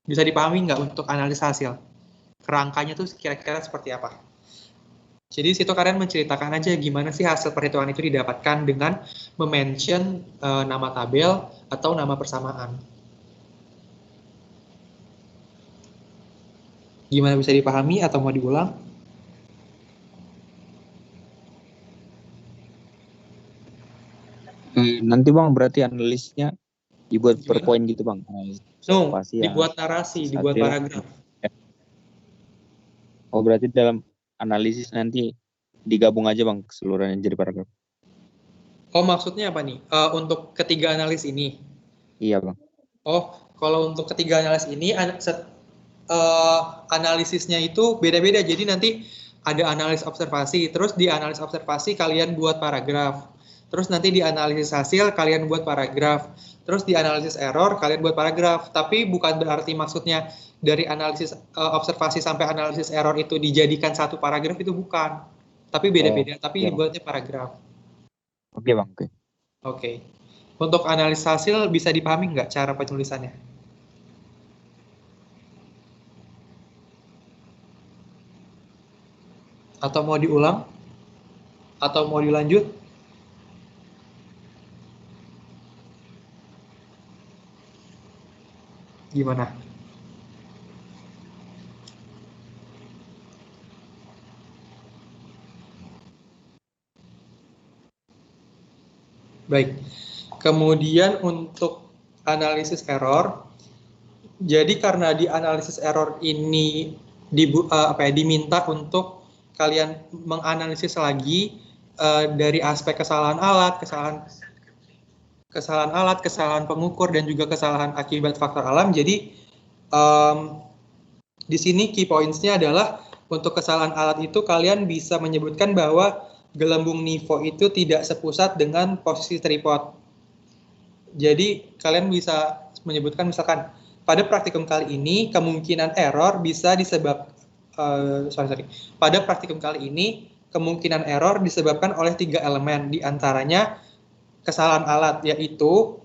Bisa dipahami nggak untuk analisa hasil? Kerangkanya tuh kira-kira seperti apa? Jadi situ kalian menceritakan aja gimana sih hasil perhitungan itu didapatkan dengan mention nama tabel atau nama persamaan. Gimana, bisa dipahami atau mau diulang? Nanti Bang berarti analisisnya dibuat per Gimana? poin gitu Bang. Observasi ya. Dibuat narasi, dibuat hasil. paragraf. Oh berarti dalam analisis nanti digabung aja Bang keseluruhannya jadi paragraf. Oh, maksudnya apa nih? Untuk ketiga analis ini? Iya Bang. Oh, kalau untuk ketiga analis ini analisisnya itu beda-beda. Jadi nanti ada analis observasi, terus di analis observasi kalian buat paragraf. Terus nanti di analisis hasil kalian buat paragraf. Terus di analisis error kalian buat paragraf. Tapi bukan berarti maksudnya dari analisis observasi sampai analisis error itu dijadikan satu paragraf, itu bukan. Tapi beda-beda, tapi iya, dibuatnya paragraf. Oke Bang. Oke. Oke. Untuk analisis hasil bisa dipahami nggak cara penulisannya? Atau mau diulang? Atau mau dilanjut? Gimana? Baik. Kemudian untuk analisis error, jadi karena di analisis error ini diminta untuk kalian menganalisis lagi dari aspek kesalahan alat, kesalahan pengukur, dan juga kesalahan akibat faktor alam. Jadi di sini key points-nya adalah untuk kesalahan alat itu kalian bisa menyebutkan bahwa gelembung NIVO itu tidak sepusat dengan posisi tripod. Jadi kalian bisa menyebutkan misalkan pada praktikum kali ini kemungkinan error bisa pada praktikum kali ini kemungkinan error disebabkan oleh 3 elemen, diantaranya kesalahan alat, yaitu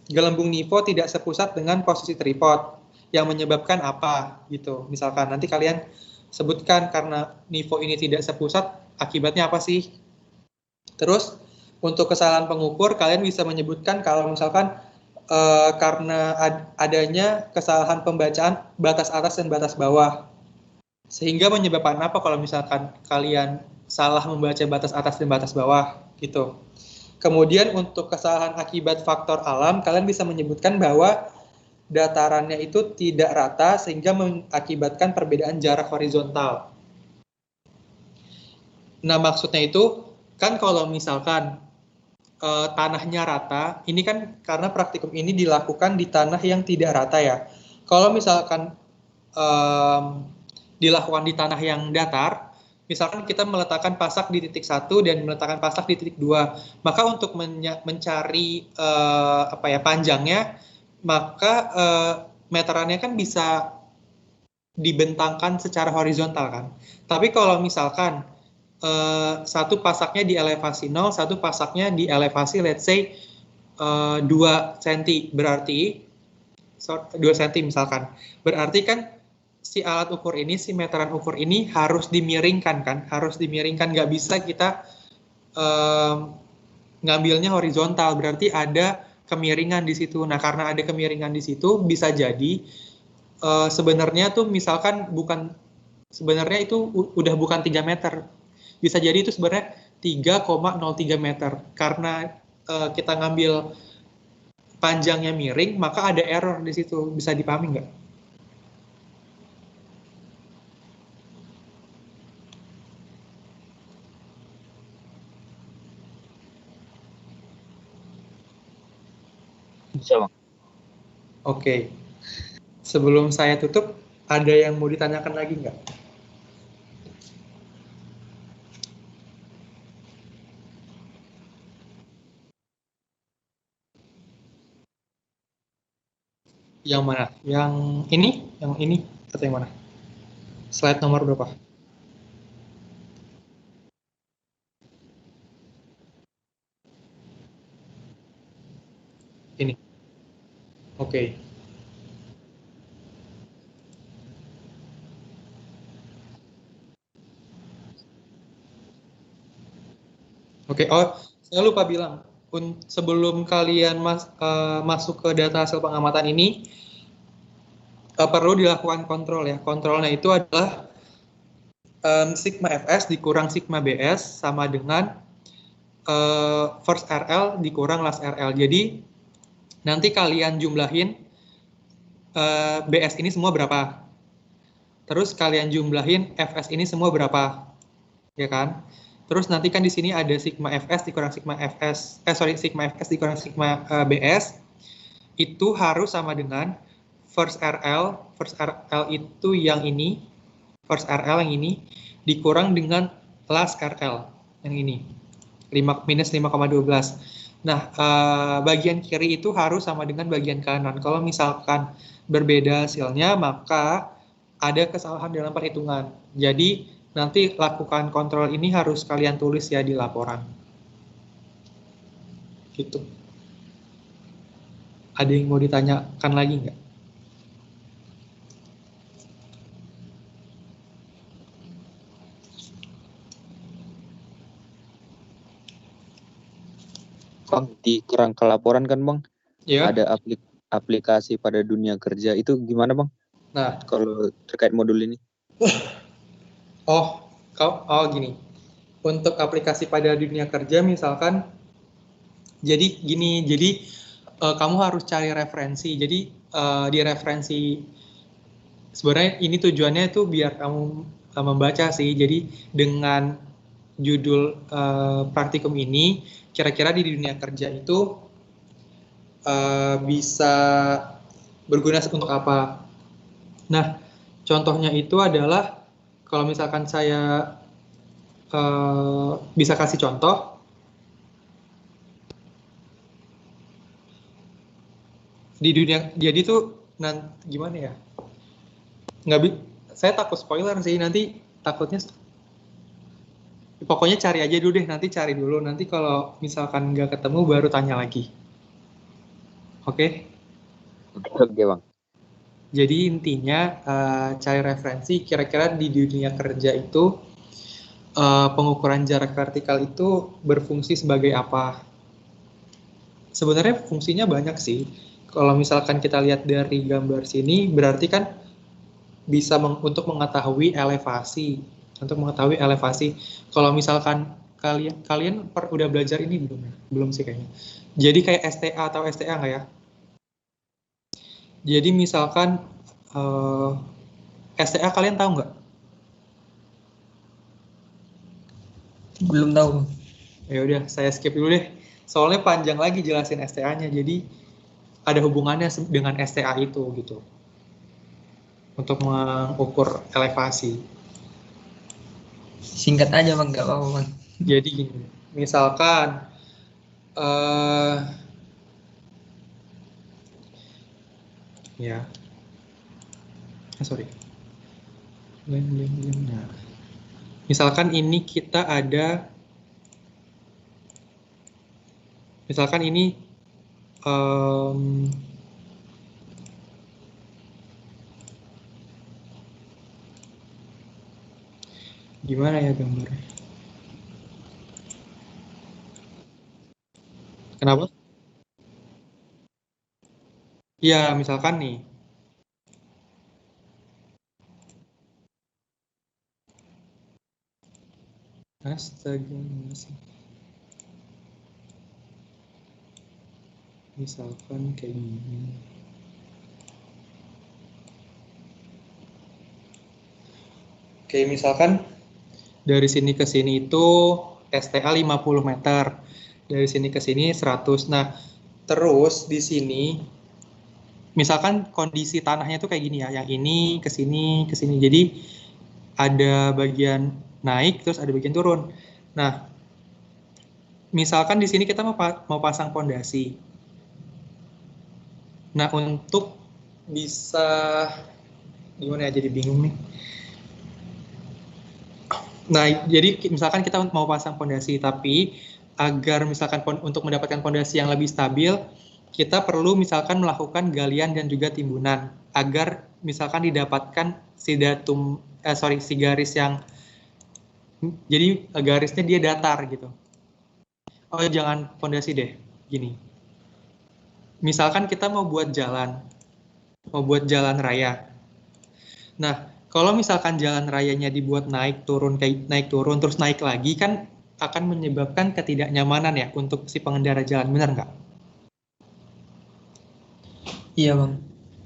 gelembung NIVO tidak sepusat dengan posisi tripod yang menyebabkan apa gitu. Misalkan nanti kalian sebutkan karena NIVO ini tidak sepusat akibatnya apa sih. Terus untuk kesalahan pengukur kalian bisa menyebutkan kalau misalkan karena adanya kesalahan pembacaan batas atas dan batas bawah, sehingga menyebabkan apa kalau misalkan kalian salah membaca batas atas dan batas bawah gitu. Kemudian untuk kesalahan akibat faktor alam kalian bisa menyebutkan bahwa datarannya itu tidak rata sehingga mengakibatkan perbedaan jarak horizontal. Nah, maksudnya itu kan kalau misalkan tanahnya rata, ini kan karena praktikum ini dilakukan di tanah yang tidak rata ya. Kalau misalkan dilakukan di tanah yang datar, misalkan kita meletakkan pasak di titik 1 dan meletakkan pasak di titik 2, maka untuk mencari panjangnya, maka meterannya kan bisa dibentangkan secara horizontal kan. Tapi kalau misalkan satu pasaknya di elevasi 0, satu pasaknya di elevasi let's say 2 cm, berarti 2 cm misalkan. Berarti kan si alat ukur ini, si meteran ukur ini harus dimiringkan kan, harus dimiringkan, nggak bisa kita ngambilnya horizontal, berarti ada kemiringan di situ. Nah, karena ada kemiringan di situ, bisa jadi sebenarnya tuh misalkan sebenarnya itu udah bukan 3 meter. Bisa jadi itu sebenarnya 3,03 meter. Karena kita ngambil panjangnya miring, maka ada error di situ. Bisa dipahami nggak? Bisa bang. Oke. Sebelum saya tutup, ada yang mau ditanyakan lagi nggak? Yang mana? Yang ini? Yang ini? Atau yang mana? Slide nomor berapa? Ini. Oke. Oke. Oh, saya lupa bilang. Sebelum kalian masuk ke data hasil pengamatan ini, perlu dilakukan kontrol ya. Kontrolnya itu adalah sigma fs dikurang sigma bs sama dengan first RL dikurang last RL. Jadi nanti kalian jumlahin BS ini semua berapa. Terus kalian jumlahin FS ini semua berapa. Ya kan? Terus nanti kan di sini ada sigma FS dikurang sigma FS, sigma FS dikurang sigma BS. Itu harus sama dengan first RL itu yang ini, first RL yang ini, dikurang dengan last RL yang ini, minus 5,12. Nah, bagian kiri itu harus sama dengan bagian kanan. Kalau misalkan berbeda hasilnya, maka ada kesalahan dalam perhitungan. Jadi, nanti lakukan kontrol ini harus kalian tulis ya di laporan. Gitu. Ada yang mau ditanyakan lagi nggak? Bang, di kerangka laporan kan bang, Ya. ada aplikasi pada dunia kerja, itu gimana bang? Nah, kalau terkait modul ini. Gini. Untuk aplikasi pada dunia kerja misalkan, jadi kamu harus cari referensi. Jadi di referensi, sebenarnya ini tujuannya itu biar kamu membaca sih. Jadi dengan judul praktikum ini, kira-kira di dunia kerja itu bisa berguna untuk apa. Nah, contohnya itu adalah kalau misalkan saya bisa kasih contoh, di dunia, jadi tuh gimana ya? Saya takut spoiler sih, nanti takutnya. Pokoknya cari aja dulu deh, nanti cari dulu. Nanti kalau misalkan nggak ketemu baru tanya lagi. Oke? Oke bang. Jadi intinya cari referensi kira-kira di dunia kerja itu pengukuran jarak vertikal itu berfungsi sebagai apa. Sebenarnya fungsinya banyak sih. Kalau misalkan kita lihat dari gambar sini, berarti kan bisa untuk mengetahui elevasi. Untuk mengetahui elevasi. Kalau misalkan kalian udah belajar ini belum ya? Belum sih kayaknya. Jadi kayak STA atau STA nggak ya? Jadi misalkan STA kalian tahu nggak? Belum tahu. Ya udah, saya skip dulu deh. Soalnya panjang lagi jelasin STA-nya. Jadi ada hubungannya dengan STA itu gitu. Untuk mengukur elevasi. Singkat aja bang, nggak apa-apa bang. Jadi gini, misalkan Nah, misalkan ini kita ada, misalkan ini gimana ya gambarnya? Kenapa? Ya, misalkan nih. Astaga, misalkan kayak gini. Oke, misalkan dari sini ke sini itu STA 50 meter. Dari sini ke sini 100. Nah, terus di sini misalkan kondisi tanahnya tuh kayak gini ya, yang ini ke sini ke sini. Jadi ada bagian naik terus ada bagian turun. Nah, misalkan di sini kita mau pasang fondasi. Nah, untuk bisa gimana ya, jadi bingung nih. Nah, jadi misalkan kita mau pasang fondasi, tapi agar misalkan untuk mendapatkan fondasi yang lebih stabil, kita perlu misalkan melakukan galian dan juga timbunan agar misalkan didapatkan si garis yang jadi garisnya dia datar gitu. Oh, jangan fondasi deh, gini. Misalkan kita mau buat jalan raya. Nah, kalau misalkan jalan rayanya dibuat naik turun terus naik lagi, kan akan menyebabkan ketidaknyamanan ya untuk si pengendara jalan, benar nggak? Iya, Bang.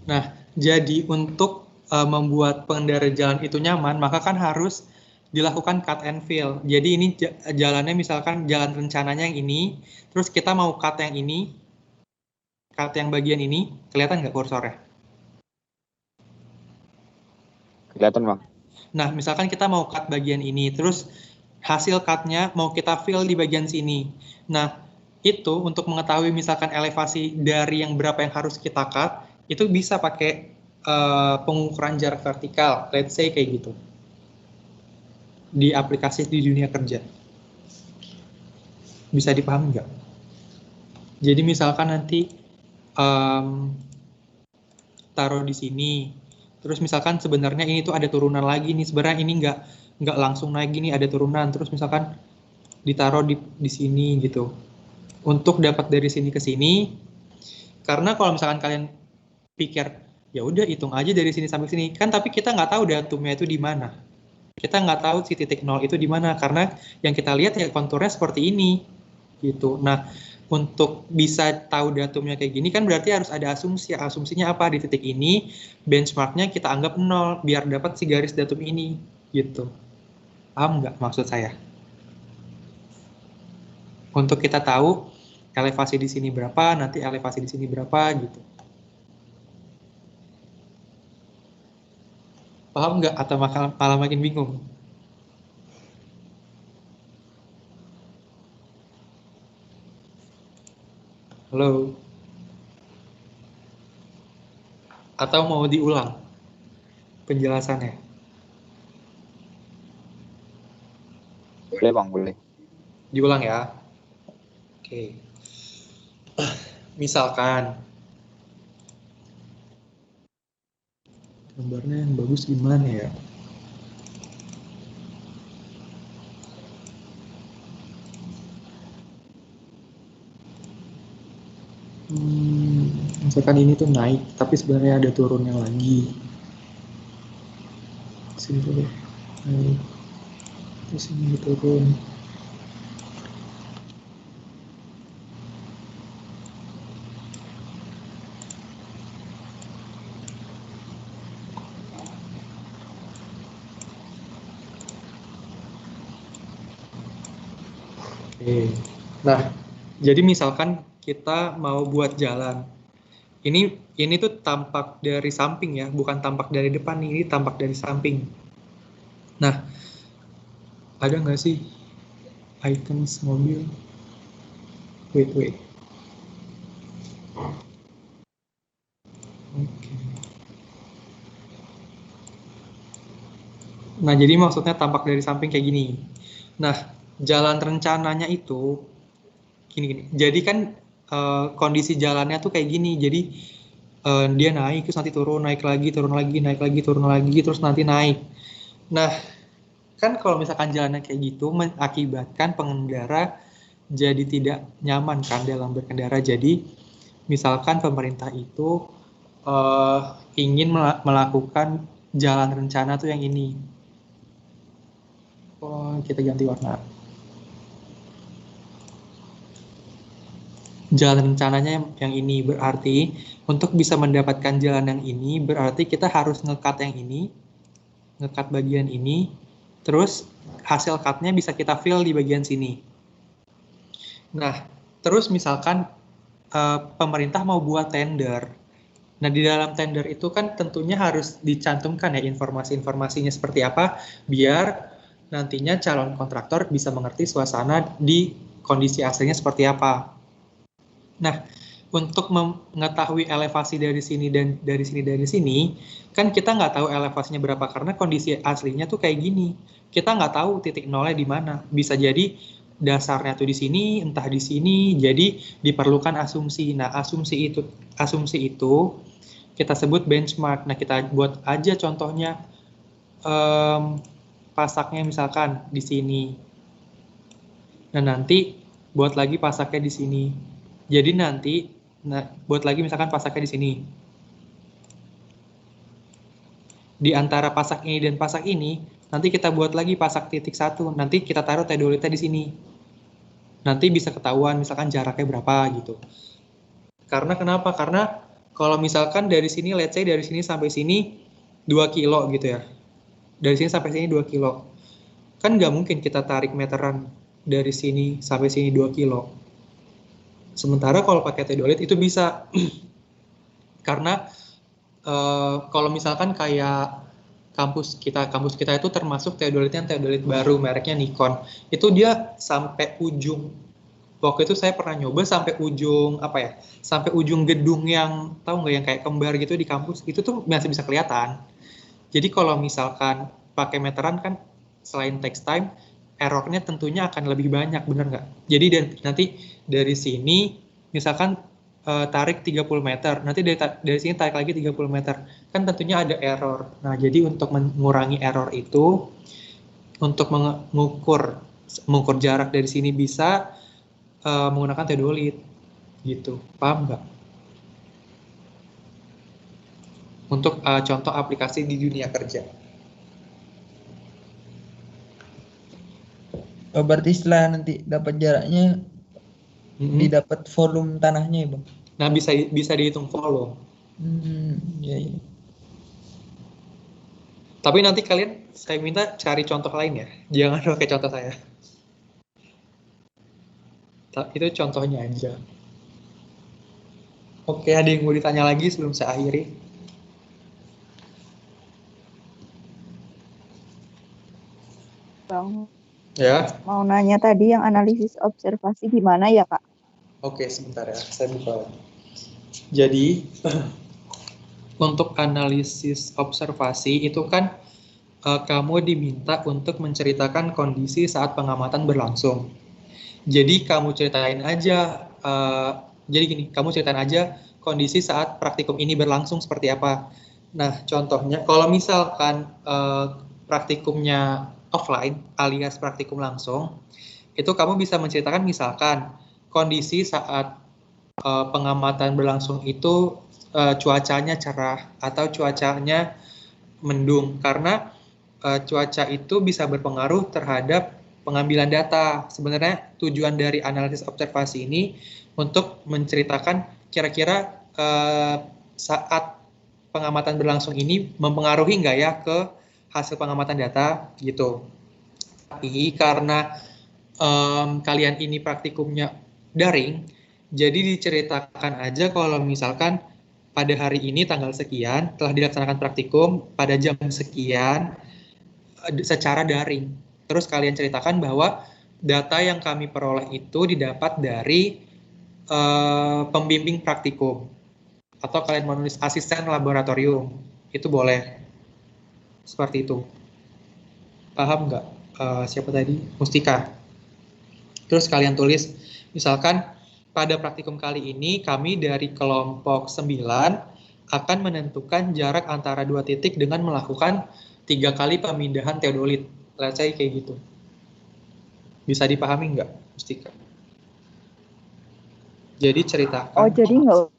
Nah, jadi untuk membuat pengendara jalan itu nyaman, maka kan harus dilakukan cut and fill. Jadi ini jalannya misalkan jalan rencananya yang ini, terus kita mau cut yang ini, cut yang bagian ini, kelihatan nggak kursornya? Kelihatan, Bang. Nah, misalkan kita mau cut bagian ini, terus hasil cut-nya mau kita fill di bagian sini. Nah, itu untuk mengetahui misalkan elevasi dari yang berapa yang harus kita cut, itu bisa pakai pengukuran jarak vertikal, let's say kayak gitu. Di aplikasi di dunia kerja. Bisa dipahami nggak? Jadi misalkan nanti taruh di sini, terus misalkan sebenarnya ini tuh ada turunan lagi nih, sebenarnya ini nggak langsung naik gini, ada turunan, terus misalkan ditaruh di sini gitu. Untuk dapat dari sini ke sini, karena kalau misalkan kalian pikir ya udah hitung aja dari sini sampai sini, kan tapi kita nggak tahu datumnya itu di mana. Kita nggak tahu si titik nol itu di mana, karena yang kita lihat ya konturnya seperti ini gitu. Nah, untuk bisa tahu datumnya kayak gini kan berarti harus ada asumsi. Asumsinya apa? Di titik ini benchmarknya kita anggap 0 biar dapat si garis datum ini gitu. Paham nggak maksud saya? Untuk kita tahu elevasi di sini berapa, nanti elevasi di sini berapa gitu. Paham nggak atau malah makin bingung? Halo? Atau mau diulang penjelasannya? Boleh, Bang, boleh. Diulang ya. Oke. Misalkan gambarnya yang bagus gimana ya? Misalkan ini tuh naik, tapi sebenarnya ada turunnya lagi. Sini tuh naik, terus ini turun. Oke. Nah, jadi misalkan kita mau buat jalan. Ini tuh tampak dari samping ya, bukan tampak dari depan nih, ini tampak dari samping. Nah, ada nggak sih items mobil? Wait. Oke. Nah, jadi maksudnya tampak dari samping kayak gini. Nah, jalan rencananya itu gini. Jadi kan kondisi jalannya tuh kayak gini. Jadi dia naik terus nanti turun, naik lagi, turun lagi, naik lagi, turun lagi, terus nanti naik. Nah, kan kalau misalkan jalannya kayak gitu mengakibatkan pengendara jadi tidak nyaman kan dalam berkendara. Jadi misalkan pemerintah itu ingin melakukan jalan rencana tuh yang ini. Oh, kita ganti warna. Jalan rencananya yang ini, berarti untuk bisa mendapatkan jalan yang ini berarti kita harus nge-cut yang ini, nge-cut bagian ini, terus hasil cut-nya bisa kita fill di bagian sini. Nah, terus misalkan pemerintah mau buat tender. Nah, di dalam tender itu kan tentunya harus dicantumkan ya informasi-informasinya seperti apa, biar nantinya calon kontraktor bisa mengerti suasana di kondisi aslinya seperti apa. Nah, untuk mengetahui elevasi dari sini dan dari sini, kan kita nggak tahu elevasinya berapa karena kondisi aslinya tuh kayak gini. Kita nggak tahu titik nolnya di mana. Bisa jadi dasarnya tuh di sini, entah di sini. Jadi diperlukan asumsi. Nah, asumsi itu kita sebut benchmark. Nah, kita buat aja contohnya pasaknya misalkan di sini. Nah, nanti buat lagi pasaknya di sini. Jadi nanti buat lagi misalkan pasaknya di sini. Di antara pasak ini dan pasak ini, nanti kita buat lagi pasak titik 1. Nanti kita taruh teodolitnya di sini. Nanti bisa ketahuan misalkan jaraknya berapa gitu. Karena kenapa? Karena kalau misalkan dari sini, let's say dari sini sampai sini 2 kilo gitu ya. Dari sini sampai sini 2 kilo. Kan nggak mungkin kita tarik meteran dari sini sampai sini 2 kilo. Sementara kalau pakai teodolit itu bisa. Karena kalau misalkan kayak kampus kita itu termasuk teodolitnya teodolit baru, mereknya Nikon. Itu dia sampai ujung. Waktu itu saya pernah nyoba sampai ujung sampai ujung gedung yang tahu nggak yang kayak kembar gitu di kampus. Itu tuh masih bisa kelihatan. Jadi kalau misalkan pakai meteran kan selain takes time, errornya tentunya akan lebih banyak, bener nggak? Jadi nanti dari sini misalkan tarik 30 meter, nanti dari sini tarik lagi 30 meter, kan tentunya ada error. Nah, jadi untuk mengurangi error itu, untuk mengukur jarak dari sini bisa menggunakan teodolit, gitu. Paham nggak? Untuk contoh aplikasi di dunia kerja. Oh, berarti setelah nanti dapat jaraknya, didapat volume tanahnya ya, Bang? Nah, bisa dihitung volume. Iya, iya. Tapi nanti kalian, saya minta cari contoh lain ya. Jangan pakai contoh saya. Itu contohnya aja. Oke, ada yang mau ditanya lagi sebelum saya akhiri? Bang, Ya. mau nanya tadi yang analisis observasi gimana ya, Kak? Oke, sebentar ya. Saya buka lagi. Jadi, untuk analisis observasi itu kan kamu diminta untuk menceritakan kondisi saat pengamatan berlangsung. Jadi kamu ceritain aja, kamu ceritain aja kondisi saat praktikum ini berlangsung seperti apa. Nah, contohnya, kalau misalkan praktikumnya offline alias praktikum langsung, itu kamu bisa menceritakan misalkan kondisi saat pengamatan berlangsung itu cuacanya cerah atau cuacanya mendung, karena cuaca itu bisa berpengaruh terhadap pengambilan data. Sebenarnya tujuan dari analisis observasi ini untuk menceritakan kira-kira saat pengamatan berlangsung ini mempengaruhi nggak ya ke hasil pengamatan data gitu. Tapi karena kalian ini praktikumnya daring, jadi diceritakan aja kalau misalkan pada hari ini tanggal sekian telah dilaksanakan praktikum pada jam sekian secara daring. Terus kalian ceritakan bahwa data yang kami peroleh itu didapat dari pembimbing praktikum, atau kalian menulis asisten laboratorium, itu boleh. Seperti itu. Paham nggak? Siapa tadi? Mustika. Terus kalian tulis, misalkan pada praktikum kali ini kami dari kelompok 9 akan menentukan jarak antara 2 titik dengan melakukan 3 kali pemindahan teodolit. Let's say kayak gitu. Bisa dipahami nggak, Mustika? Jadi ceritakan. Oh, jadi nggak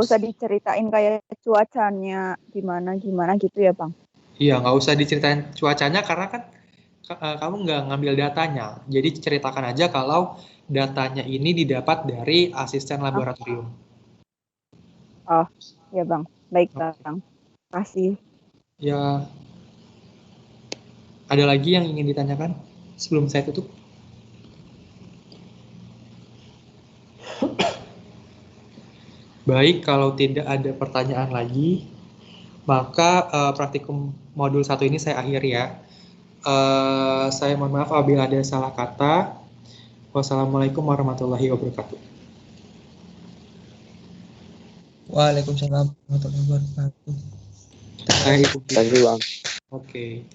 usah diceritain kayak cuacanya gimana gitu ya, Bang? Iya, nggak usah diceritain cuacanya karena kan kamu nggak ngambil datanya. Jadi ceritakan aja kalau datanya ini didapat dari asisten laboratorium. Oh, ya Bang. Baik, Bang. Kasih. Ya, ada lagi yang ingin ditanyakan sebelum saya tutup? Baik, kalau tidak ada pertanyaan lagi, maka praktikum modul 1 ini saya akhiri ya. Saya mohon maaf apabila ada salah kata. Wassalamualaikum warahmatullahi wabarakatuh. Waalaikumsalam warahmatullahi wabarakatuh. Saya itu. Thank you, Bang. Oke.